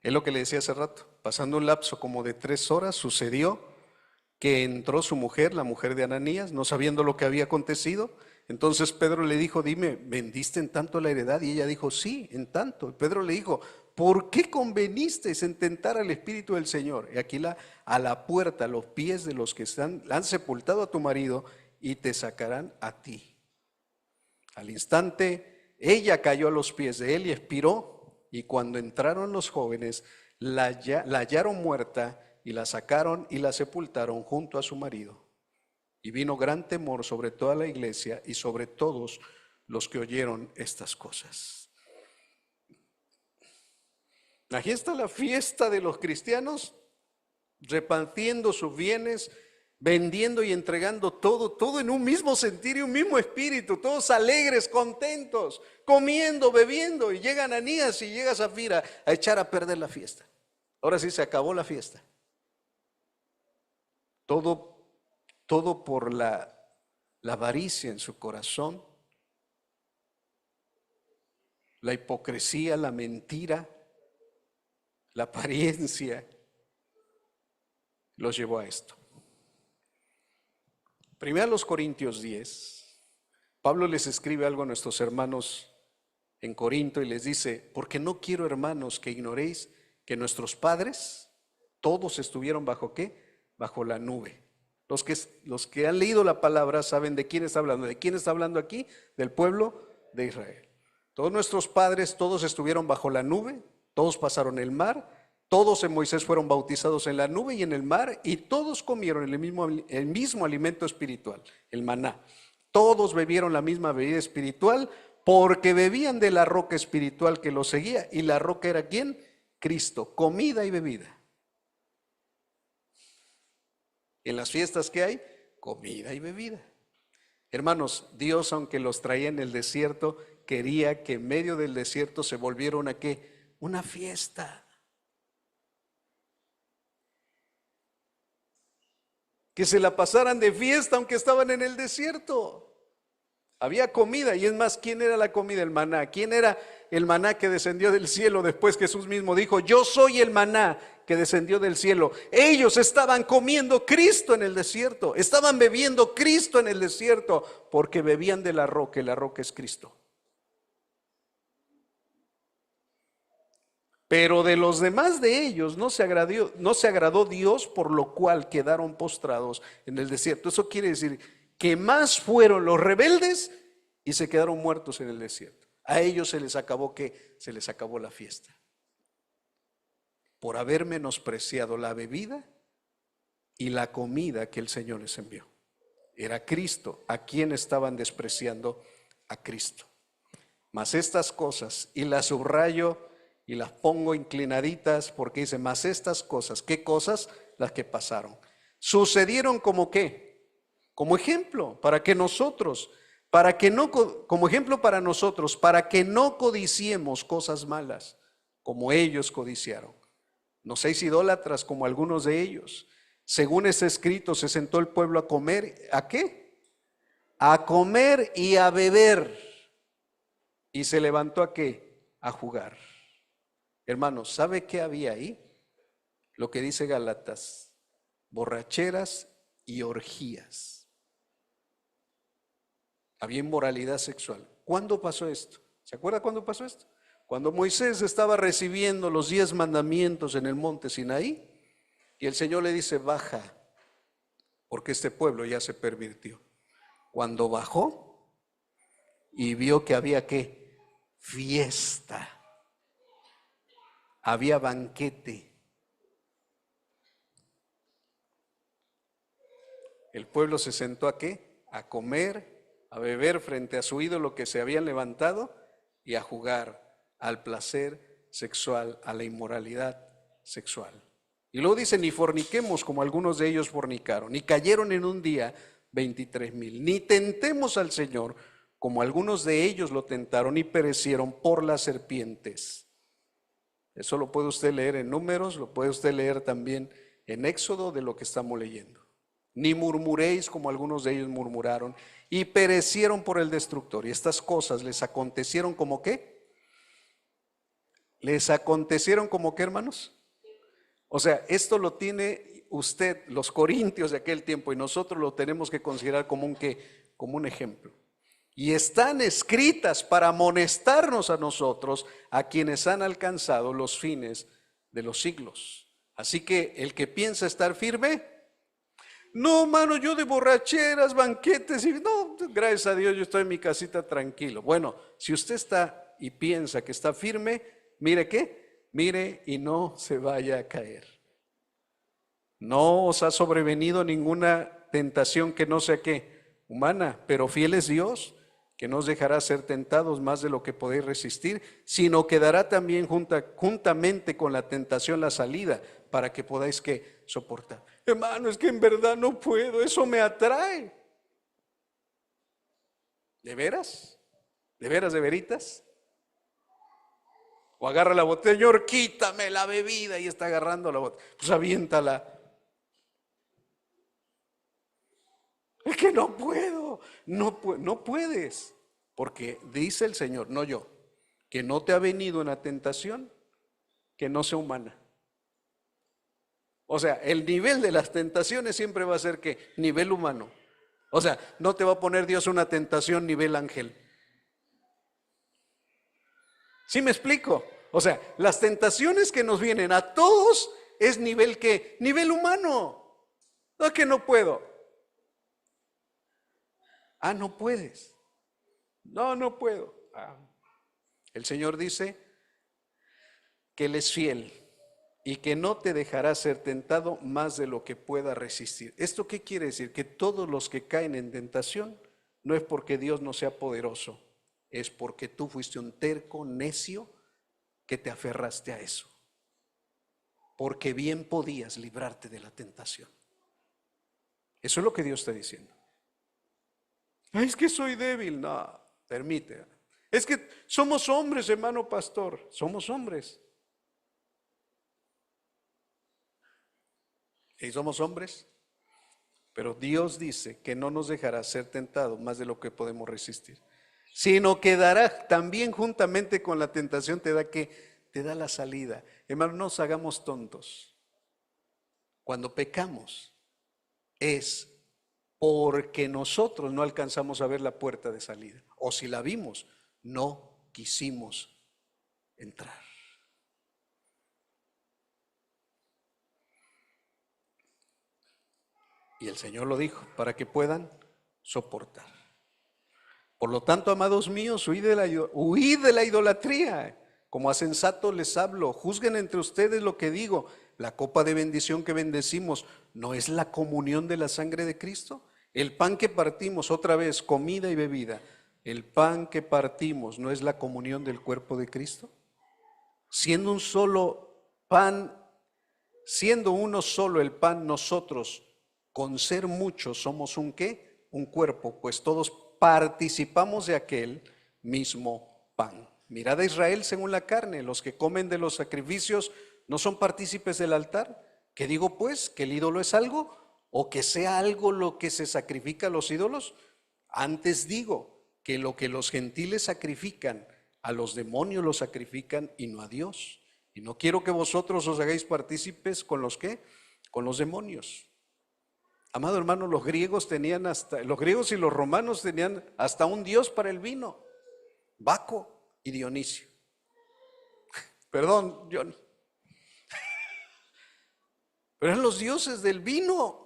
Es lo que le decía hace rato. pasando un lapso como de 3 horas, sucedió que entró su mujer, la mujer de Ananías, no sabiendo lo que había acontecido. Entonces Pedro le dijo, dime, ¿vendiste en tanto la heredad? Y ella dijo, sí, en tanto. Y Pedro le dijo, ¿por qué convenisteis en tentar al Espíritu del Señor? Y aquí a la puerta, a los pies de los que han sepultado a tu marido, y te sacarán a ti. Al instante, ella cayó a los pies de él y expiró. Y cuando entraron los jóvenes, la hallaron muerta, y la sacaron y la sepultaron junto a su marido. Y vino gran temor sobre toda la iglesia y sobre todos los que oyeron estas cosas. Aquí está la fiesta de los cristianos, repartiendo sus bienes, vendiendo y entregando todo en un mismo sentir y un mismo espíritu, todos alegres, contentos, comiendo, bebiendo, y llega Ananías y llega Zafira a echar a perder la fiesta. Ahora sí se acabó la fiesta. Todo por la avaricia en su corazón, la hipocresía, la mentira, la apariencia, los llevó a esto. Primero a los Corintios 10, Pablo les escribe algo a nuestros hermanos en Corinto y les dice, porque no quiero, hermanos, que ignoréis que nuestros padres todos estuvieron bajo ¿qué? Bajo la nube. Los que han leído la palabra saben de quién está hablando. ¿De quién está hablando aquí? Del pueblo de Israel. Todos nuestros padres, todos estuvieron bajo la nube, todos pasaron el mar, todos en Moisés fueron bautizados en la nube y en el mar, y todos comieron el mismo alimento espiritual, el maná. Todos bebieron la misma bebida espiritual porque bebían de la roca espiritual que los seguía. ¿Y la roca era quién? Cristo, comida y bebida. En las fiestas que hay, comida y bebida. Hermanos, Dios, aunque los traía en el desierto, quería que en medio del desierto se volviera una ¿qué? Una fiesta. Que se la pasaran de fiesta aunque estaban en el desierto. Había comida, y es más, ¿quién era la comida? El maná. ¿Quién era el maná que descendió del cielo después que Jesús mismo dijo, yo soy el maná que descendió del cielo? Ellos estaban comiendo Cristo en el desierto, estaban bebiendo Cristo en el desierto, porque bebían de la roca, y la roca es Cristo. Pero de los demás de ellos no se agradó Dios, por lo cual quedaron postrados en el desierto. Eso quiere decir que más fueron los rebeldes y se quedaron muertos en el desierto. A ellos se les acabó ¿qué? Se les acabó la fiesta. Por haber menospreciado la bebida y la comida que el Señor les envió. Era Cristo, a quien estaban despreciando a Cristo. Mas estas cosas, y las subrayo y las pongo inclinaditas porque dice, mas estas cosas, ¿qué cosas? Las que pasaron. Sucedieron como ¿qué? Como ejemplo, para que nosotros, como ejemplo para nosotros, para que no codiciemos cosas malas, como ellos codiciaron. No seáis idólatras como algunos de ellos. Según es escrito, se sentó el pueblo a comer, ¿a qué? A comer y a beber. Y se levantó ¿a qué? A jugar. Hermanos, ¿sabe qué había ahí? Lo que dice Gálatas, borracheras y orgías. Había inmoralidad sexual. ¿Cuándo pasó esto? ¿Se acuerda cuándo pasó esto? Cuando Moisés estaba recibiendo los 10 mandamientos en el monte Sinaí, y el Señor le dice, baja, porque este pueblo ya se pervirtió. Cuando bajó y vio que había ¿qué? Fiesta. Había banquete. El pueblo se sentó ¿a qué? A comer, a beber frente a su ídolo que se habían levantado y a jugar al placer sexual, a la inmoralidad sexual. Y luego dice, ni forniquemos como algunos de ellos fornicaron, ni cayeron en un día 23,000, ni tentemos al Señor como algunos de ellos lo tentaron y perecieron por las serpientes. Eso lo puede usted leer en Números, lo puede usted leer también en Éxodo de lo que estamos leyendo. Ni murmuréis como algunos de ellos murmuraron y perecieron por el destructor. Y estas cosas les acontecieron como ¿qué? Les acontecieron como ¿qué, hermanos? O sea, esto lo tiene usted, los corintios de aquel tiempo, y nosotros lo tenemos que considerar como como un ejemplo. Y están escritas para amonestarnos a nosotros, a quienes han alcanzado los fines de los siglos. Así que el que piensa estar firme, no, mano, yo de borracheras, banquetes, y no, gracias a Dios yo estoy en mi casita tranquilo. Bueno, si usted está y piensa que está firme, mire qué, mire y no se vaya a caer. No os ha sobrevenido ninguna tentación que no sea qué, humana, pero fiel es Dios, que no os dejará ser tentados más de lo que podéis resistir, sino que dará también juntamente con la tentación la salida, para que podáis que soportar. Hermano, es que en verdad no puedo, eso me atrae. ¿De veras? ¿De veras, de veritas? O agarra la botella, Señor, quítame la bebida, y está agarrando la botella. Pues aviéntala. Es que no puedo, no puedes. Porque dice el Señor, no yo, que no te ha venido una tentación que no sea humana. O sea, el nivel de las tentaciones siempre va a ser que nivel humano. O sea, no te va a poner Dios una tentación nivel ángel. ¿Sí me explico? O sea, las tentaciones que nos vienen a todos es nivel que, nivel humano. No es que no puedo. Ah, no puedes. No, no puedo. El Señor dice que Él es fiel y que no te dejará ser tentado más de lo que pueda resistir. ¿Esto qué quiere decir? Que todos los que caen en tentación no es porque Dios no sea poderoso, es porque tú fuiste un terco, necio, que te aferraste a eso. Porque bien podías librarte de la tentación. Eso es lo que Dios está diciendo. Ay, es que soy débil. No, permite. Es que somos hombres, hermano pastor. Somos hombres. Y somos hombres. Pero Dios dice que no nos dejará ser tentados más de lo que podemos resistir, sino que dará también juntamente con la tentación, te da la salida. Hermano, no nos hagamos tontos. Cuando pecamos es porque nosotros no alcanzamos a ver la puerta de salida, o si la vimos, no quisimos entrar. Y el Señor lo dijo, para que puedan soportar. Por lo tanto, amados míos, huid de la idolatría. Como a sensatos les hablo, juzguen entre ustedes lo que digo. La copa de bendición que bendecimos, ¿no es la comunión de la sangre de Cristo? El pan que partimos, otra vez, comida y bebida, el pan que partimos, ¿no es la comunión del cuerpo de Cristo? Siendo un solo pan, siendo uno solo el pan, nosotros, con ser muchos, somos un ¿qué? Un cuerpo, pues todos participamos de aquel mismo pan. Mirad a Israel según la carne, los que comen de los sacrificios no son partícipes del altar. ¿Qué digo pues? ¿Que el ídolo es algo? ¿O que sea algo lo que se sacrifica a los ídolos? Antes digo que lo que los gentiles sacrifican, a los demonios los sacrifican y no a Dios. Y no quiero que vosotros os hagáis partícipes con los ¿qué? Con los demonios. Amado hermano, los griegos y los romanos tenían hasta un dios para el vino, Baco y Dionisio. Perdón, John. Pero eran los dioses del vino,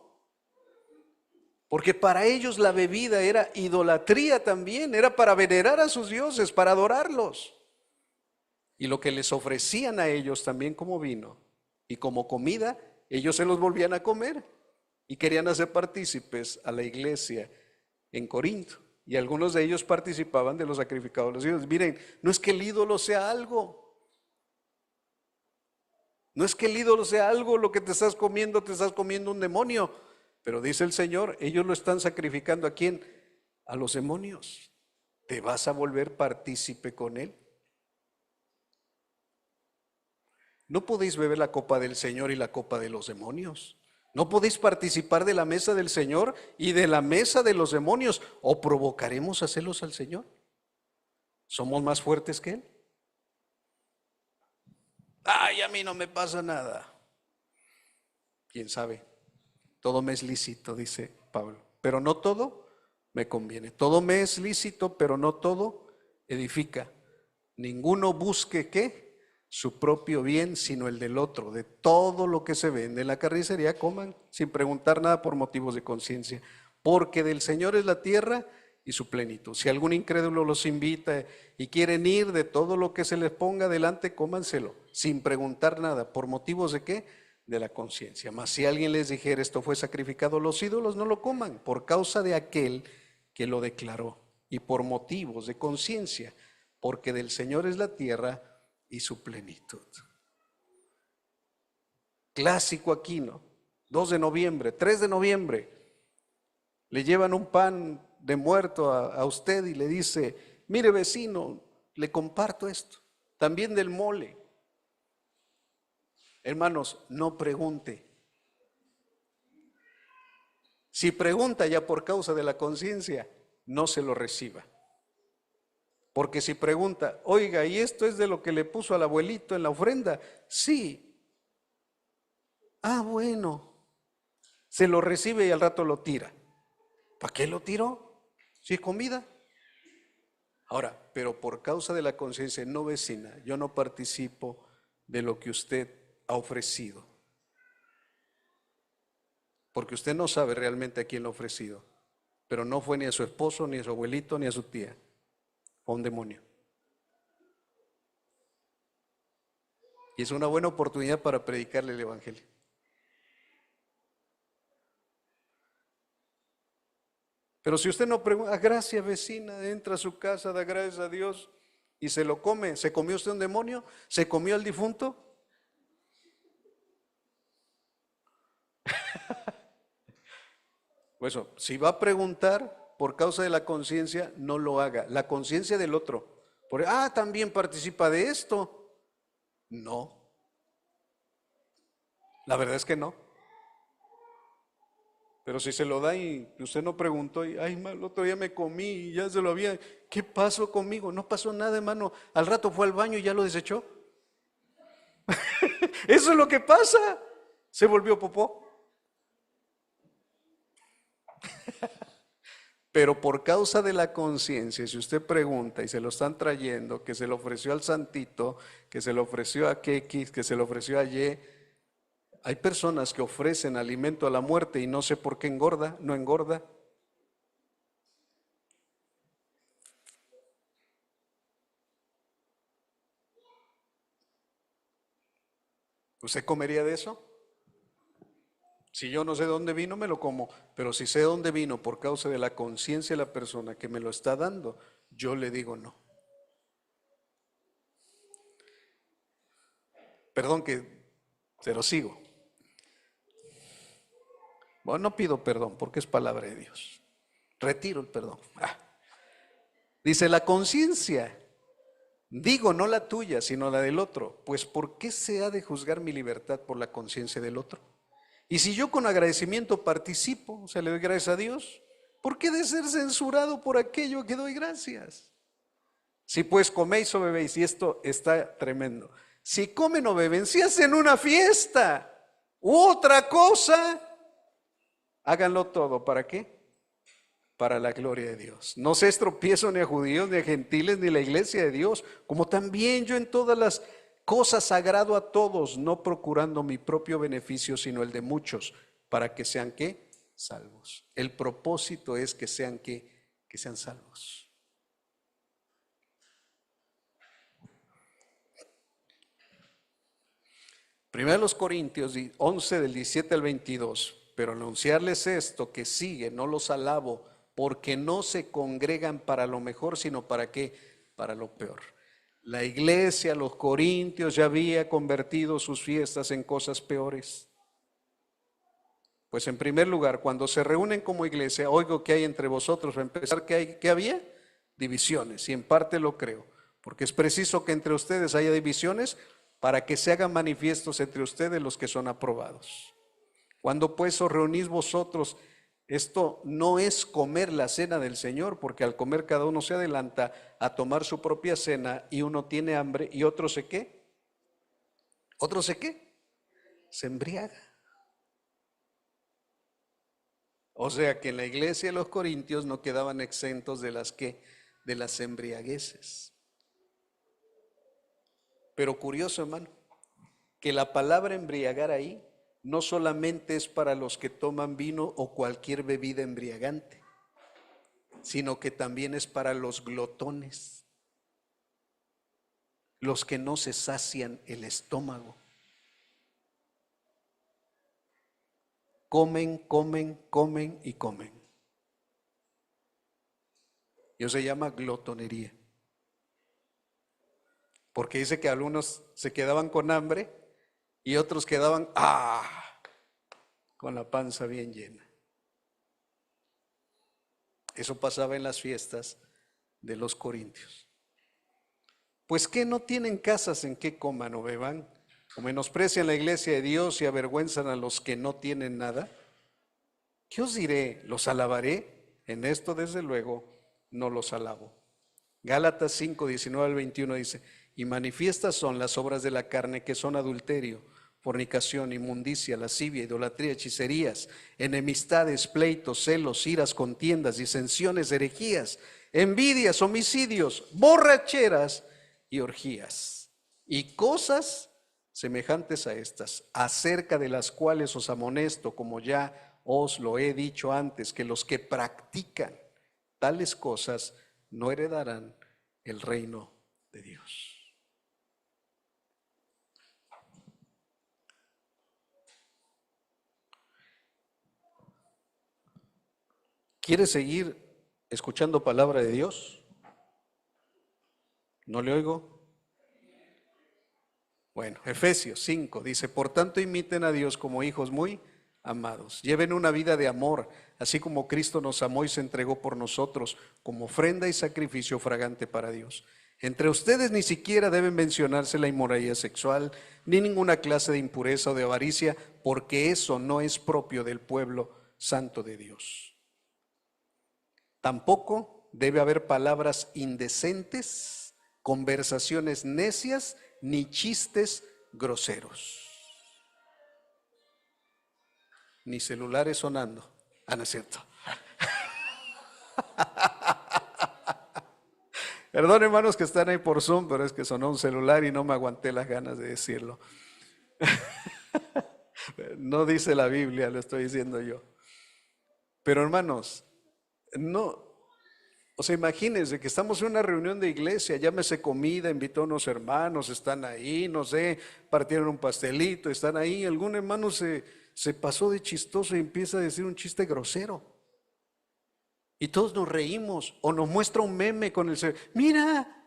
porque para ellos la bebida era idolatría también, era para venerar a sus dioses, para adorarlos. Y lo que les ofrecían a ellos también como vino y como comida, ellos se los volvían a comer. Y querían hacer partícipes a la iglesia en Corinto. Y algunos de ellos participaban de los sacrificados de los ídolos. Miren, no es que el ídolo sea algo. No es que el ídolo sea algo, lo que te estás comiendo un demonio. Pero dice el Señor, ellos lo están sacrificando ¿a quién? A los demonios. ¿Te vas a volver partícipe con él? No podéis beber la copa del Señor y la copa de los demonios. No podéis participar de la mesa del Señor y de la mesa de los demonios, o provocaremos a celos al Señor. ¿Somos más fuertes que Él? Ay, a mí no me pasa nada. quién sabe. Todo me es lícito, dice Pablo, pero no todo me conviene. Todo me es lícito, pero no todo edifica. Ninguno busque ¿qué? Su propio bien, sino el del otro. De todo lo que se vende en la carnicería, coman sin preguntar nada por motivos de conciencia, porque del Señor es la tierra y su plenitud. Si algún incrédulo los invita y quieren ir, de todo lo que se les ponga delante, cómanselo, sin preguntar nada. ¿Por motivos de qué? De la conciencia. Mas si alguien les dijera esto fue sacrificado a los ídolos, no lo coman, por causa de aquel que lo declaró, y por motivos de conciencia, porque del Señor es la tierra y su plenitud. Clásico aquí, ¿no? 2 de noviembre, 3 de noviembre, le llevan un pan de muerto a usted y le dice, mire vecino, le comparto esto, también del mole. Hermanos, no pregunte. Si pregunta ya por causa de la conciencia, no se lo reciba. Porque si pregunta, oiga, ¿y esto es de lo que le puso al abuelito en la ofrenda? Sí. Ah, bueno. Se lo recibe y al rato lo tira. ¿Para qué lo tiró? Si es comida. Ahora, pero por causa de la conciencia, no vecina, yo no participo de lo que usted ha ofrecido. Porque usted no sabe realmente a quién lo ha ofrecido. Pero no fue ni a su esposo, ni a su abuelito, ni a su tía. Fue un demonio. Y es una buena oportunidad para predicarle el evangelio. Pero si usted no pregunta, gracias vecina, entra a su casa, da gracias a Dios y se lo come, ¿se comió usted un demonio? ¿Se comió al difunto? Pues eso, si va a preguntar por causa de la conciencia, no lo haga. La conciencia del otro. También participa de esto. No. La verdad es que no. Pero si se lo da y usted no preguntó, y el otro día me comí y ya se lo había, ¿qué pasó conmigo? No pasó nada, hermano. Al rato fue al baño y ya lo desechó. Eso es lo que pasa. Se volvió popó. Pero por causa de la conciencia, si usted pregunta y se lo están trayendo, que se lo ofreció al santito, que se lo ofreció a X, que se lo ofreció a Y, hay personas que ofrecen alimento a la muerte y no sé por qué engorda, no engorda. ¿Usted comería de eso? Si yo no sé dónde vino, me lo como, pero si sé dónde vino por causa de la conciencia de la persona que me lo está dando, yo le digo no. Perdón que se lo sigo. Bueno, no pido perdón porque es palabra de Dios. Retiro el perdón. Dice la conciencia, digo no la tuya, sino la del otro. Pues ¿por qué se ha de juzgar mi libertad por la conciencia del otro? Y si yo con agradecimiento participo, o sea, le doy gracias a Dios, ¿por qué de ser censurado por aquello que doy gracias? Si pues coméis o bebéis, y esto está tremendo, si comen o beben, si hacen una fiesta u otra cosa, háganlo todo, ¿para qué? Para la gloria de Dios. No se estropiezo ni a judíos, ni a gentiles, ni a la iglesia de Dios, como también yo en todas las cosas agrado a todos, no procurando mi propio beneficio, sino el de muchos, para que sean ¿qué? Salvos. El propósito es que sean ¿qué? Que sean salvos. Primero los Corintios 11 del 17 al 22, pero anunciarles esto que sigue, no los alabo, porque no se congregan para lo mejor, sino para ¿qué? Para lo peor. La iglesia, los corintios, ya había convertido sus fiestas en cosas peores. Pues en primer lugar, cuando se reúnen como iglesia, oigo que hay entre vosotros, para empezar, ¿qué había? Divisiones, y en parte lo creo, porque es preciso que entre ustedes haya divisiones para que se hagan manifiestos entre ustedes los que son aprobados. Cuando pues os reunís vosotros, esto no es comer la cena del Señor, porque al comer cada uno se adelanta a tomar su propia cena y uno tiene hambre y otro se ¿qué? ¿Otro se qué? Se embriaga. O sea que en la iglesia de los Corintios no quedaban exentos de de las embriagueces. Pero curioso, hermano, que la palabra embriagar ahí no solamente es para los que toman vino o cualquier bebida embriagante, sino que también es para los glotones, los que no se sacian el estómago. Comen, comen, comen y comen. Y eso se llama glotonería. Porque dice que algunos se quedaban con hambre y otros quedaban con la panza bien llena. Eso pasaba en las fiestas de los corintios. Pues ¿qué no tienen casas en que coman o beban? ¿O menosprecian la iglesia de Dios y avergüenzan a los que no tienen nada? ¿Qué os diré? ¿Los alabaré? En esto desde luego no los alabo. Gálatas 5, 19 al 21 dice: y manifiestas son las obras de la carne, que son adulterio, fornicación, inmundicia, lascivia, idolatría, hechicerías, enemistades, pleitos, celos, iras, contiendas, disensiones, herejías, envidias, homicidios, borracheras y orgías, y cosas semejantes a estas, acerca de las cuales os amonesto, como ya os lo he dicho antes, que los que practican tales cosas no heredarán el reino de Dios. ¿Quiere seguir escuchando palabra de Dios? ¿No le oigo? Bueno, Efesios 5 dice: por tanto imiten a Dios como hijos muy amados. Lleven una vida de amor, así como Cristo nos amó y se entregó por nosotros como ofrenda y sacrificio fragante para Dios. Entre ustedes ni siquiera deben mencionarse la inmoralidad sexual, ni ninguna clase de impureza o de avaricia, porque eso no es propio del pueblo santo de Dios. Tampoco debe haber palabras indecentes, conversaciones necias, ni chistes groseros, ni celulares sonando. No es cierto. Perdón, hermanos que están ahí por Zoom, pero es que sonó un celular y no me aguanté las ganas de decirlo. No dice la Biblia, lo estoy diciendo yo. Pero hermanos, no, o sea, imagínense que estamos en una reunión de iglesia, llámese comida, invitó a unos hermanos, están ahí, no sé, partieron un pastelito, están ahí, algún hermano se pasó de chistoso y empieza a decir un chiste grosero. Y todos nos reímos, o nos muestra un meme con el mira,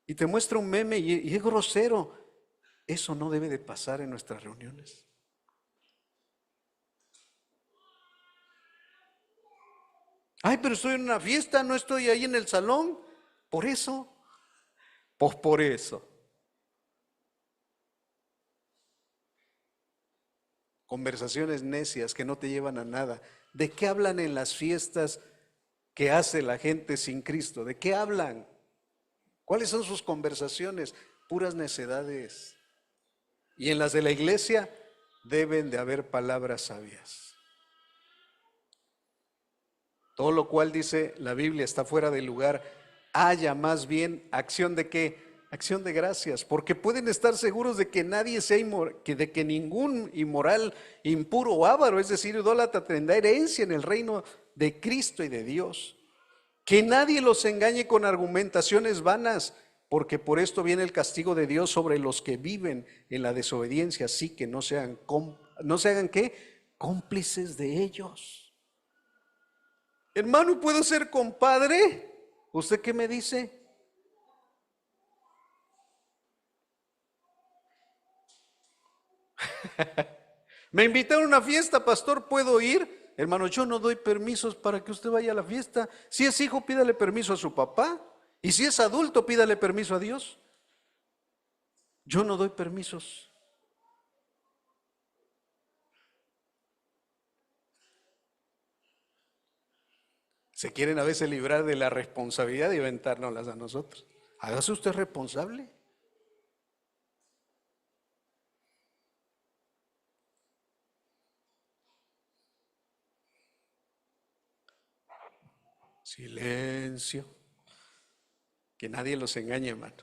y te muestra un meme y es grosero. Eso no debe de pasar en nuestras reuniones. Ay, pero estoy en una fiesta, no estoy ahí en el salón. Por eso, pues por eso. Conversaciones necias que no te llevan a nada. ¿De qué hablan en las fiestas que hace la gente sin Cristo? ¿De qué hablan? ¿Cuáles son sus conversaciones? Puras necedades. Y en las de la iglesia deben de haber palabras sabias. Todo lo cual, dice la Biblia, está fuera de lugar. Haya más bien acción de qué? Acción de gracias, porque pueden estar seguros de que nadie sea de que ningún inmoral, impuro o avaro, es decir, idólatra, tendrá herencia en el reino de Cristo y de Dios. Que nadie los engañe con argumentaciones vanas, porque por esto viene el castigo de Dios sobre los que viven en la desobediencia, así que no se hagan ¿qué? Cómplices de ellos. Hermano, ¿puedo ser compadre? ¿Usted qué me dice? Me invitaron a una fiesta, pastor, ¿puedo ir? Hermano, yo no doy permisos para que usted vaya a la fiesta. Si es hijo, pídale permiso a su papá. Y si es adulto, pídale permiso a Dios. Yo no doy permisos. Se quieren a veces librar de la responsabilidad de inventárnoslas a nosotros. Hágase usted responsable. Silencio. Que nadie los engañe, hermano.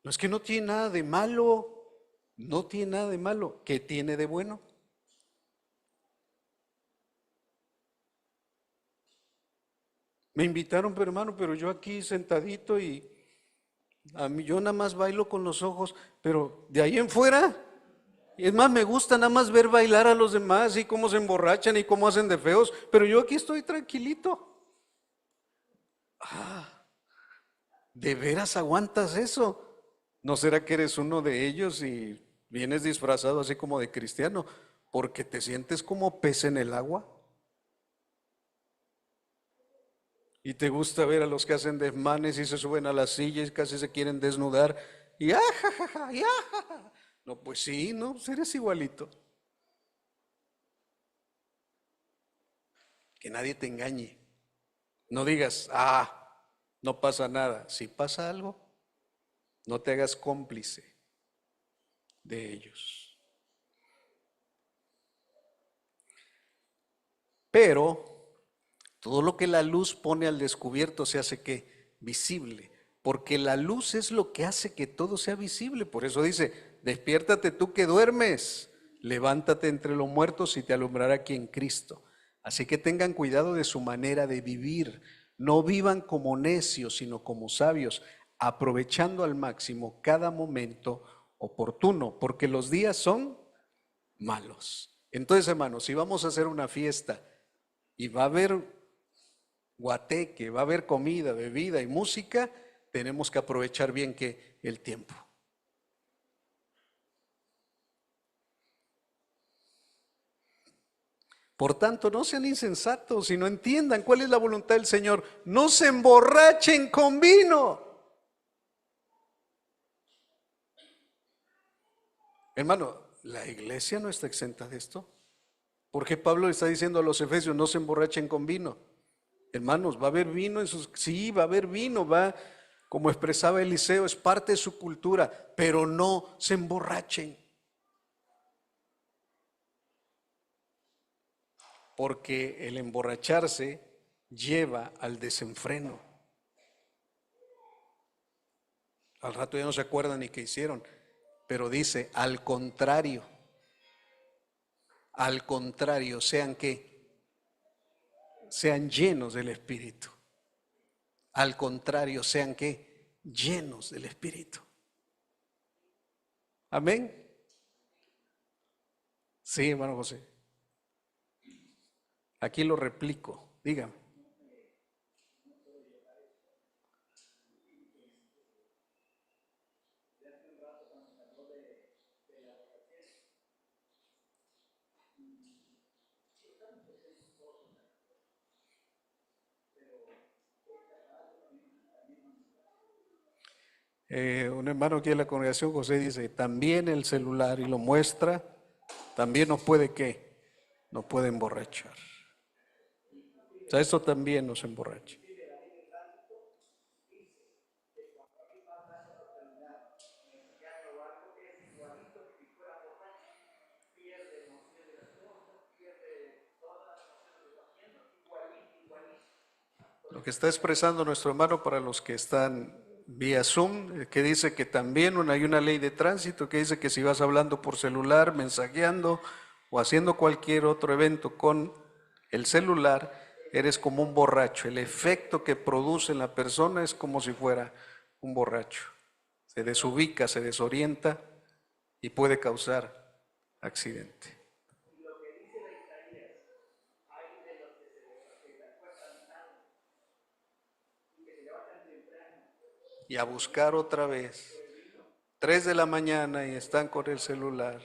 No es que no tiene nada de malo. No tiene nada de malo. ¿Qué tiene de bueno? Me invitaron, pero hermano, pero yo aquí sentadito y a mí yo nada más bailo con los ojos, pero de ahí en fuera, y es más, me gusta nada más ver bailar a los demás y cómo se emborrachan y cómo hacen de feos, pero yo aquí estoy tranquilito. ¿De veras aguantas eso? ¿No será que eres uno de ellos y vienes disfrazado así como de cristiano porque te sientes como pez en el agua? Y te gusta ver a los que hacen desmanes y se suben a las sillas y casi se quieren desnudar y ajajaja, y ajaja. No, pues sí, no, pues eres igualito. Que nadie te engañe. No digas, no pasa nada. Si pasa algo, no te hagas cómplice de ellos. Pero todo lo que la luz pone al descubierto se hace que visible, porque la luz es lo que hace que todo sea visible. Por eso dice, despiértate tú que duermes, levántate entre los muertos y te alumbrará quien Cristo. Así que tengan cuidado de su manera de vivir. No vivan como necios, sino como sabios, aprovechando al máximo cada momento oportuno, porque los días son malos. Entonces, hermanos, si vamos a hacer una fiesta y va a haber guateque, va a haber comida, bebida y música, tenemos que aprovechar bien que el tiempo. Por tanto, no sean insensatos, sino entiendan cuál es la voluntad del Señor. No se emborrachen con vino. Hermano, la iglesia no está exenta de esto. Porque Pablo le está diciendo a los efesios, no se emborrachen con vino. Hermanos, va a haber vino en sus... Sí, va a haber vino, como expresaba Eliseo, es parte de su cultura, pero no se emborrachen. Porque el emborracharse lleva al desenfreno. Al rato ya no se acuerdan ni qué hicieron, pero dice, al contrario, sean ¿qué? Sean llenos del Espíritu. Al contrario, sean ¿qué? Llenos del Espíritu. Amén. Sí, hermano José. Aquí lo replico, dígame. Un hermano aquí en la congregación, José, dice, también el celular, y lo muestra, también nos puede ¿qué? Nos puede emborrachar. O sea, eso también nos emborracha. Lo que está expresando nuestro hermano para los que están vía Zoom, que dice que también hay una ley de tránsito que dice que si vas hablando por celular, mensajeando o haciendo cualquier otro evento con el celular, eres como un borracho. El efecto que produce en la persona es como si fuera un borracho. Se desubica, se desorienta y puede causar accidente. Y a buscar otra vez. 3 de la mañana y están con el celular.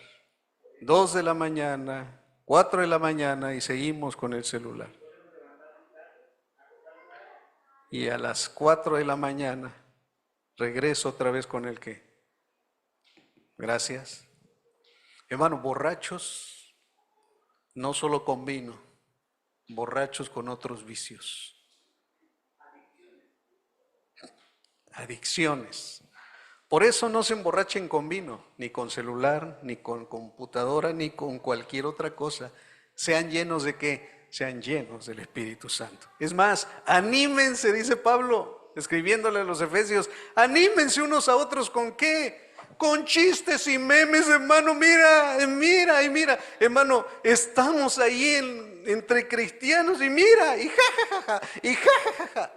2 de la mañana, 4 de la mañana y seguimos con el celular. Y a las 4 de la mañana regreso otra vez con el qué. Gracias. Hermano, borrachos, no solo con vino, borrachos con otros vicios. Adicciones. Por eso no se emborrachen con vino, ni con celular, ni con computadora, ni con cualquier otra cosa. Sean llenos de qué? sean llenos del Espíritu Santo. Es más, anímense, dice Pablo, escribiéndole a los Efesios, anímense unos a otros ¿con qué? Con chistes y memes, hermano, mira, hermano, estamos ahí entre cristianos y mira, y jajajaja, y jajajaja.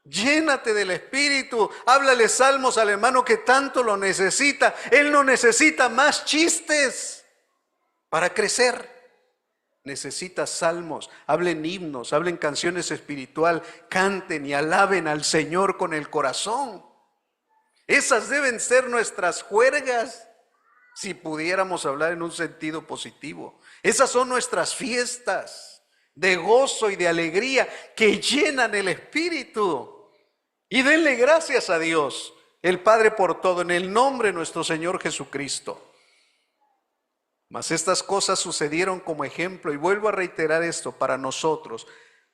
Llénate del Espíritu, háblale salmos al hermano que tanto lo necesita. Él no necesita más chistes para crecer. Necesita salmos, hablen himnos, hablen canciones espiritual, canten y alaben al Señor con el corazón. Esas deben ser nuestras juergas, si pudiéramos hablar en un sentido positivo. Esas son nuestras fiestas de gozo y de alegría que llenan el Espíritu. Y denle gracias a Dios, el Padre, por todo, en el nombre de nuestro Señor Jesucristo. Mas estas cosas sucedieron como ejemplo, y vuelvo a reiterar esto para nosotros,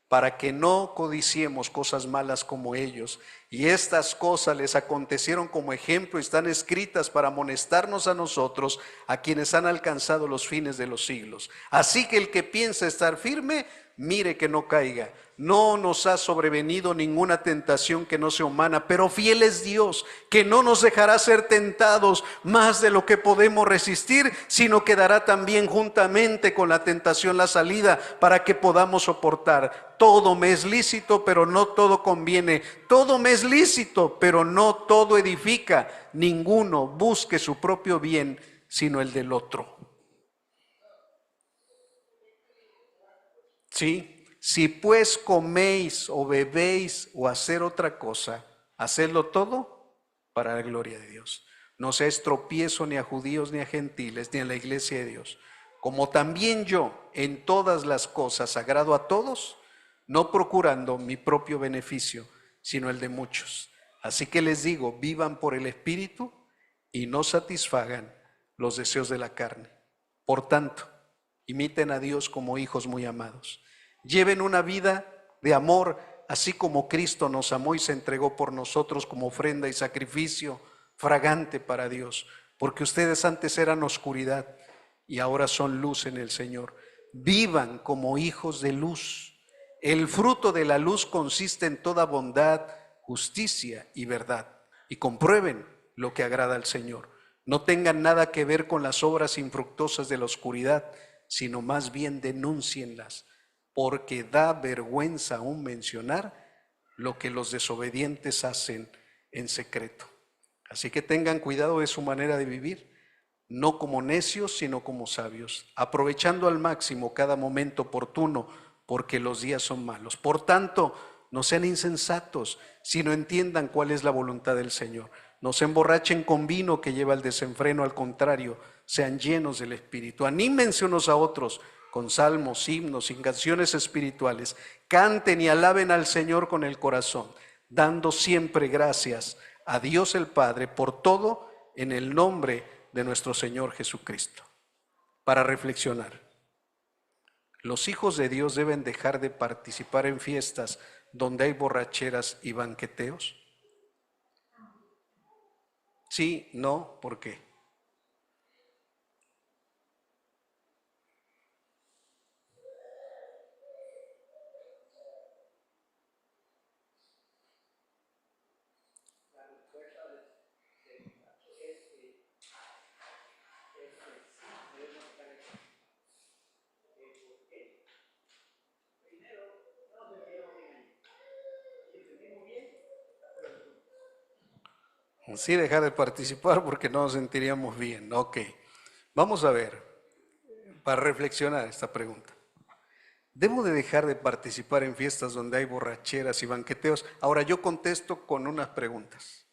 para que no codiciemos cosas malas como ellos. Y estas cosas les acontecieron como ejemplo y están escritas para amonestarnos a nosotros, a quienes han alcanzado los fines de los siglos. Así que el que piensa estar firme, mire que no caiga. No nos ha sobrevenido ninguna tentación que no sea humana, pero fiel es Dios, que no nos dejará ser tentados más de lo que podemos resistir, sino que dará también juntamente con la tentación la salida para que podamos soportar. Todo me es lícito, pero no todo conviene. Todo me es lícito, pero no todo edifica. Ninguno busque su propio bien, sino el del otro. ¿Sí? Si pues coméis o bebéis o hacer otra cosa, hacedlo todo para la gloria de Dios. No seáis tropiezo ni a judíos ni a gentiles ni a la iglesia de Dios. Como también yo en todas las cosas agrado a todos, no procurando mi propio beneficio, sino el de muchos. Así que les digo, vivan por el Espíritu y no satisfagan los deseos de la carne. Por tanto, imiten a Dios como hijos muy amados. Lleven una vida de amor, así como Cristo nos amó y se entregó por nosotros como ofrenda y sacrificio fragante para Dios. Porque ustedes antes eran oscuridad y ahora son luz en el Señor. Vivan como hijos de luz. El fruto de la luz consiste en toda bondad, justicia y verdad. Y comprueben lo que agrada al Señor. No tengan nada que ver con las obras infructuosas de la oscuridad, sino más bien denúncienlas, porque da vergüenza aún mencionar lo que los desobedientes hacen en secreto. Así que tengan cuidado de su manera de vivir, no como necios, sino como sabios, aprovechando al máximo cada momento oportuno, porque los días son malos. Por tanto, no sean insensatos, sino entiendan cuál es la voluntad del Señor. No se emborrachen con vino que lleva al desenfreno, al contrario, sean llenos del Espíritu. Anímense unos a otros con salmos, himnos y canciones espirituales. Canten y alaben al Señor con el corazón, dando siempre gracias a Dios el Padre por todo, en el nombre de nuestro Señor Jesucristo. Para reflexionar, los hijos de Dios deben dejar de participar en fiestas donde hay borracheras y banqueteos. Sí, no, ¿por qué? Sí, dejar de participar porque no nos sentiríamos bien. Ok, vamos a ver, para reflexionar esta pregunta. ¿Debo de dejar de participar en fiestas donde hay borracheras y banqueteos? Ahora yo contesto con unas preguntas.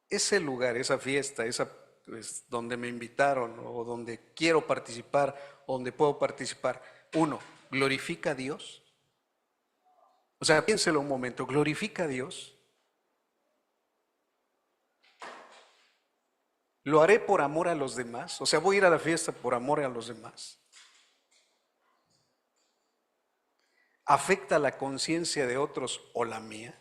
Ese lugar, esa fiesta, esa pues, donde me invitaron o donde quiero participar, o donde puedo participar, uno, ¿glorifica a Dios? O sea, piénselo un momento, ¿glorifica a Dios? ¿Lo haré por amor a los demás? O sea, voy a ir a la fiesta por amor a los demás. ¿Afecta la conciencia de otros o la mía?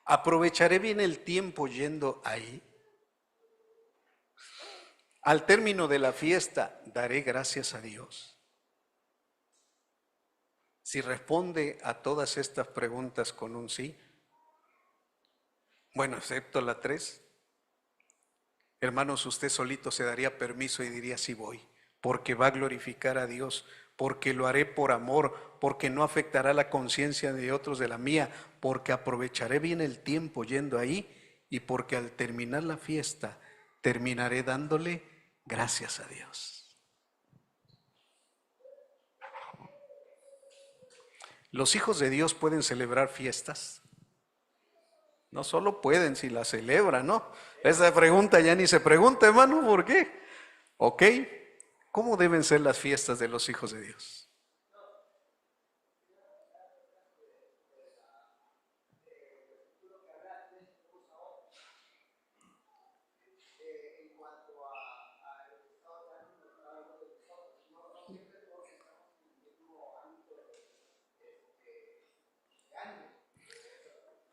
¿Aprovecharé bien el tiempo yendo ahí? Al término de la fiesta, daré gracias a Dios. Si responde a todas estas preguntas con un sí, bueno, excepto la 3, hermanos, usted solito se daría permiso y diría sí voy, porque va a glorificar a Dios, porque lo haré por amor, porque no afectará la conciencia de otros de la mía, porque aprovecharé bien el tiempo yendo ahí y porque al terminar la fiesta terminaré dándole gracias a Dios. ¿Los hijos de Dios pueden celebrar fiestas? No solo pueden, si las celebran, ¿no? Esa pregunta ya ni se pregunta, hermano, ¿por qué? ¿Ok? ¿Cómo deben ser las fiestas de los hijos de Dios?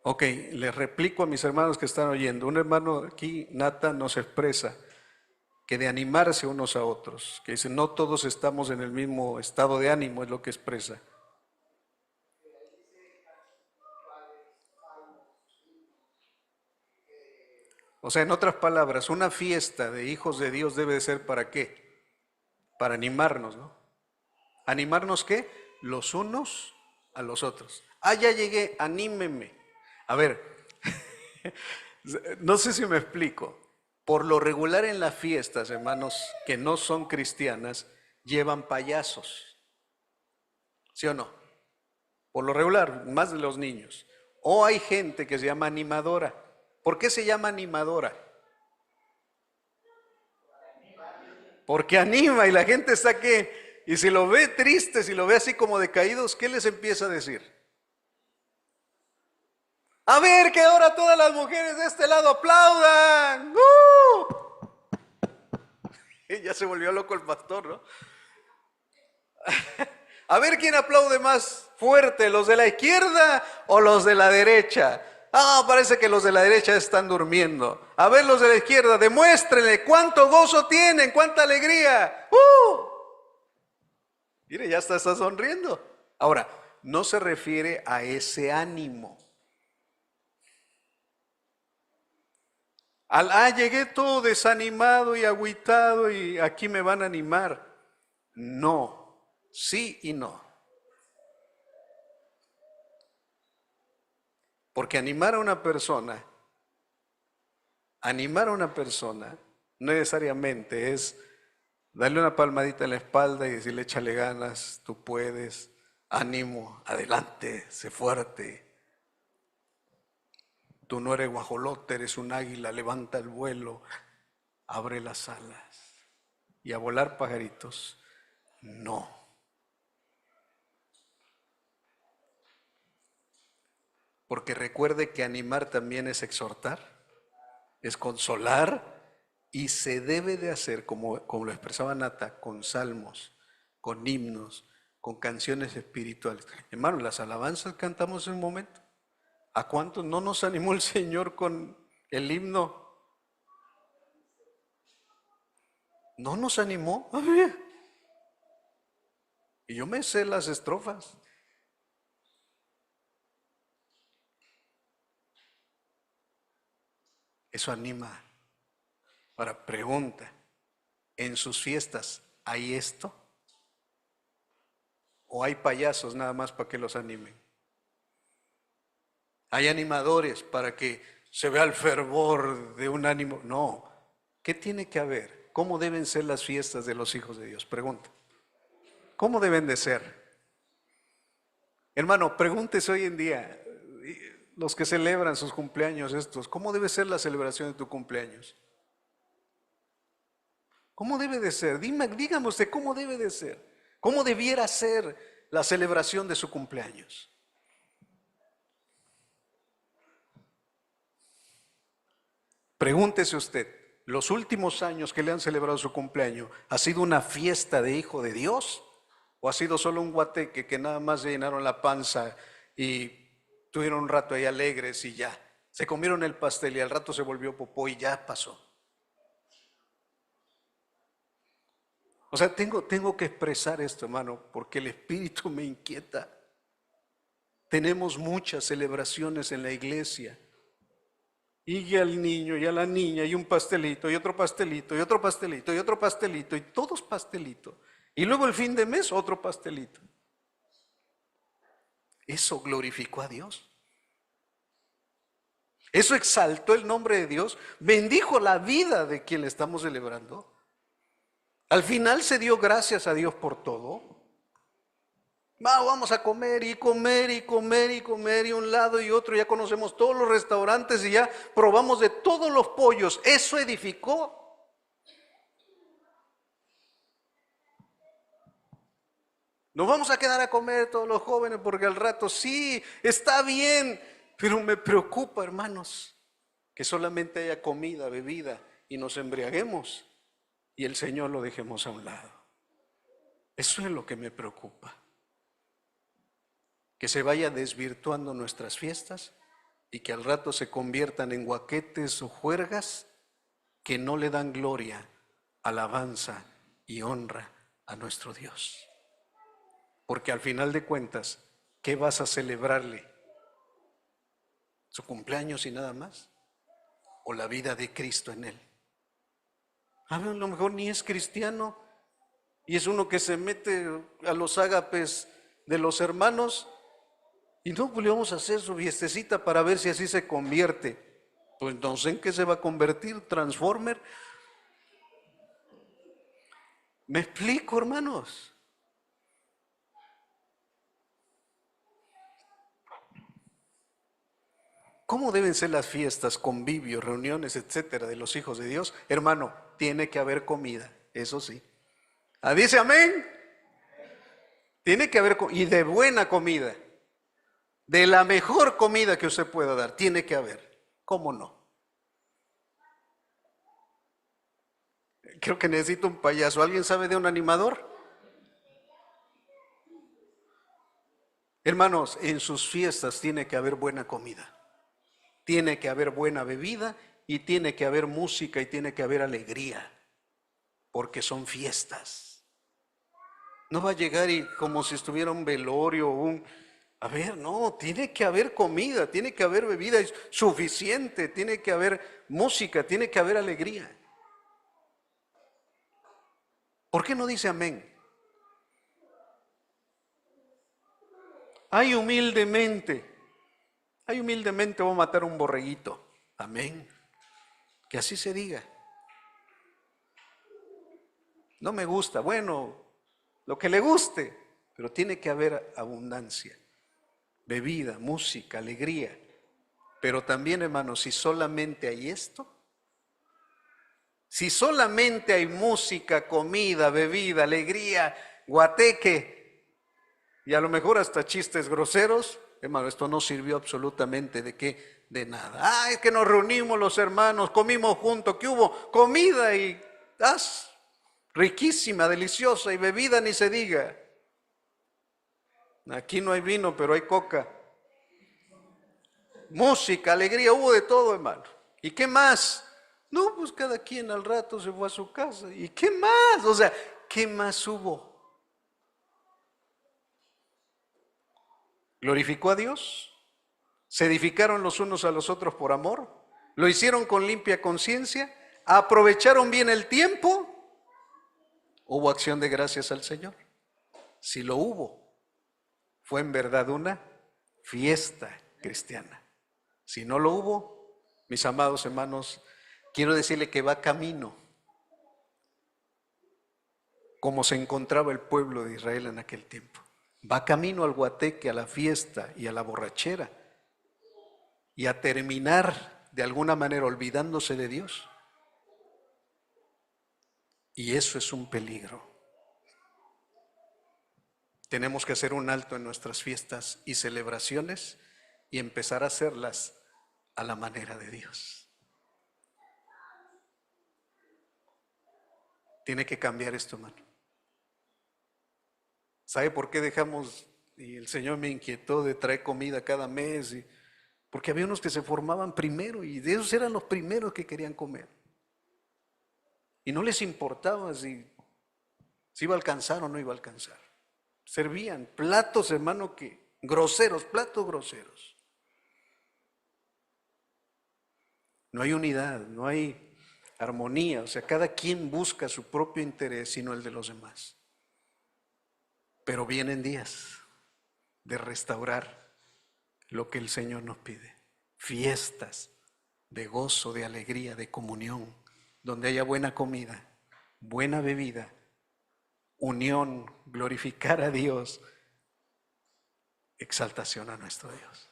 Ok, les replico a mis hermanos que están oyendo. Un hermano aquí, Nata, nos expresa que de animarse unos a otros, que dice, no todos estamos en el mismo estado de ánimo, es lo que expresa. O sea, en otras palabras, una fiesta de hijos de Dios debe de ser ¿para qué? Para animarnos, ¿no? ¿Animarnos qué? Los unos a los otros. Ah, ya llegué, anímeme. A ver, no sé si me explico. Por lo regular en las fiestas, hermanos, que no son cristianas, llevan payasos. ¿Sí o no? Por lo regular, más de los niños. O hay gente que se llama animadora. ¿Por qué se llama animadora? Porque anima y la gente está que, y si lo ve triste, si lo ve así como decaídos, ¿qué les empieza a decir? A ver, que ahora todas las mujeres de este lado aplaudan. Y ya se volvió loco el pastor, ¿no? A ver quién aplaude más fuerte, los de la izquierda o los de la derecha. Ah, parece que los de la derecha están durmiendo. A ver, los de la izquierda, demuéstrenle cuánto gozo tienen, cuánta alegría. Mire, ya está sonriendo. Ahora, no se refiere a ese ánimo. Llegué todo desanimado y agüitado y aquí me van a animar. No, sí y no. Porque animar a una persona no necesariamente es darle una palmadita en la espalda y decirle échale ganas, tú puedes, ánimo, adelante, sé fuerte. Tú no eres guajolote, eres un águila, levanta el vuelo, abre las alas y a volar pajaritos. No. Porque recuerde que animar también es exhortar, es consolar y se debe de hacer, como lo expresaba Nata, con salmos, con himnos, con canciones espirituales. Hermano, las alabanzas cantamos en un momento. ¿A cuántos no nos animó el Señor con el himno? ¿No nos animó? Y yo me sé las estrofas. Eso anima. Ahora, pregunta, ¿en sus fiestas hay esto? ¿O hay payasos nada más para que los animen? ¿Hay animadores para que se vea el fervor de un ánimo? No. ¿Qué tiene que haber? ¿Cómo deben ser las fiestas de los hijos de Dios? Pregunta. ¿Cómo deben de ser? Hermano, pregúntese hoy en día, los que celebran sus cumpleaños estos, ¿cómo debe ser la celebración de tu cumpleaños? ¿Cómo debe de ser? Dígame usted, ¿cómo debe de ser? ¿Cómo debiera ser la celebración de su cumpleaños? Pregúntese usted, ¿los últimos años que le han celebrado su cumpleaños ha sido una fiesta de hijo de Dios? ¿O ha sido solo un guateque que nada más llenaron la panza y tuvieron un rato ahí alegres y ya? Se comieron el pastel y al rato se volvió popó y ya pasó. O sea, tengo que expresar esto, hermano, porque el Espíritu me inquieta. Tenemos muchas celebraciones en la iglesia. Y al niño y a la niña y un pastelito y otro pastelito y otro pastelito y otro pastelito y todos pastelitos. Y luego el fin de mes otro pastelito. Eso glorificó a Dios. Eso exaltó el nombre de Dios, bendijo la vida de quien le estamos celebrando. Al final se dio gracias a Dios por todo. Vamos a comer y comer y comer y comer y un lado y otro. Ya conocemos todos los restaurantes y ya probamos de todos los pollos. Eso edificó. Nos vamos a quedar a comer todos los jóvenes porque al rato sí, está bien. Pero me preocupa, hermanos, que solamente haya comida, bebida y nos embriaguemos y el Señor lo dejemos a un lado. Eso es lo que me preocupa. Que se vaya desvirtuando nuestras fiestas y que al rato se conviertan en guaquetes o juergas que no le dan gloria, alabanza y honra a nuestro Dios. Porque al final de cuentas, ¿qué vas a celebrarle? ¿Su cumpleaños y nada más? ¿O la vida de Cristo en él? A lo mejor ni es cristiano y es uno que se mete a los ágapes de los hermanos y no, pues le vamos a hacer su fiestecita para ver si así se convierte. Pues entonces, ¿en qué se va a convertir? ¿Transformer? ¿Me explico, hermanos? ¿Cómo deben ser las fiestas, convivios, reuniones, etcétera, de los hijos de Dios? Hermano, tiene que haber comida, eso sí. Dice amén. Tiene que haber, y de buena comida, de la mejor comida que usted pueda dar, tiene que haber. ¿Cómo no? Creo que necesito un payaso. ¿Alguien sabe de un animador? Hermanos, en sus fiestas tiene que haber buena comida. Tiene que haber buena bebida y tiene que haber música y tiene que haber alegría, porque son fiestas. No va a llegar y como si estuviera un velorio o A ver, no, tiene que haber comida, tiene que haber bebida suficiente, tiene que haber música, tiene que haber alegría. ¿Por qué no dice amén? Ay, humildemente voy a matar un borreguito. Amén. Que así se diga. No me gusta, bueno, lo que le guste, pero tiene que haber abundancia, bebida, música, alegría. Pero también, hermanos, si solamente hay esto, si solamente hay música, comida, bebida, alegría, guateque y a lo mejor hasta chistes groseros, hermano, esto no sirvió absolutamente de qué, de nada. Es que nos reunimos los hermanos, comimos juntos, que hubo comida y riquísima, deliciosa, y bebida ni se diga. Aquí no hay vino, pero hay coca. Música, alegría, hubo de todo, hermano. ¿Y qué más? No, pues cada quien al rato se fue a su casa. ¿Y qué más? O sea, ¿qué más hubo? ¿Glorificó a Dios? ¿Se edificaron los unos a los otros por amor? ¿Lo hicieron con limpia conciencia? ¿Aprovecharon bien el tiempo? ¿Hubo acción de gracias al Señor? Si lo hubo, fue en verdad una fiesta cristiana. Si no lo hubo, mis amados hermanos, quiero decirle que va camino, como se encontraba el pueblo de Israel en aquel tiempo. Va camino al guateque, a la fiesta y a la borrachera, y a terminar de alguna manera olvidándose de Dios. Y eso es un peligro. Tenemos que hacer un alto en nuestras fiestas y celebraciones y empezar a hacerlas a la manera de Dios. Tiene que cambiar esto, hermano. ¿Sabe por qué dejamos? Y el Señor me inquietó de traer comida cada mes, porque había unos que se formaban primero y de esos eran los primeros que querían comer. Y no les importaba si si iba a alcanzar o no iba a alcanzar. Servían platos, hermano, que groseros, platos groseros. No hay unidad, no hay armonía, o sea, cada quien busca su propio interés y no el de los demás. Pero vienen días de restaurar lo que el Señor nos pide. Fiestas de gozo, de alegría, de comunión, donde haya buena comida, buena bebida, unión, glorificar a Dios, exaltación a nuestro Dios.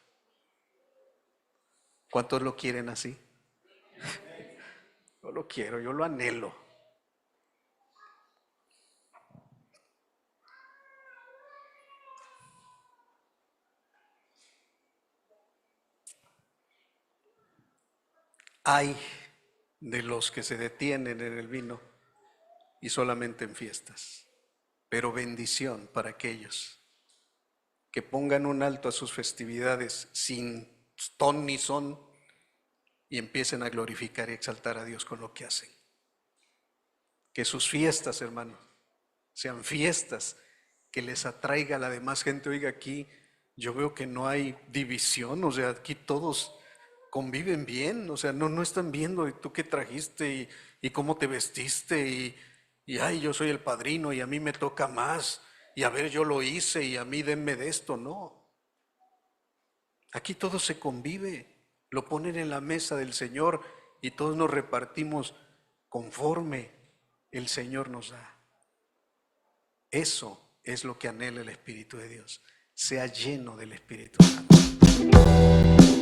¿Cuántos lo quieren así? Yo lo quiero, yo lo anhelo. Hay de los que se detienen en el vino y solamente en fiestas, pero bendición para aquellos que pongan un alto a sus festividades sin ton ni son y empiecen a glorificar y exaltar a Dios con lo que hacen. Que sus fiestas, hermano, sean fiestas que les atraiga a la demás gente. Oiga, aquí yo veo que no hay división, o sea, aquí todos conviven bien, o sea, no están viendo tú qué trajiste y cómo te vestiste y ay, yo soy el padrino y a mí me toca más y a ver, yo lo hice y a mí denme de esto, no. Aquí todo se convive, lo ponen en la mesa del Señor y todos nos repartimos conforme el Señor nos da. Eso es lo que anhela el Espíritu de Dios, sea lleno del Espíritu Santo.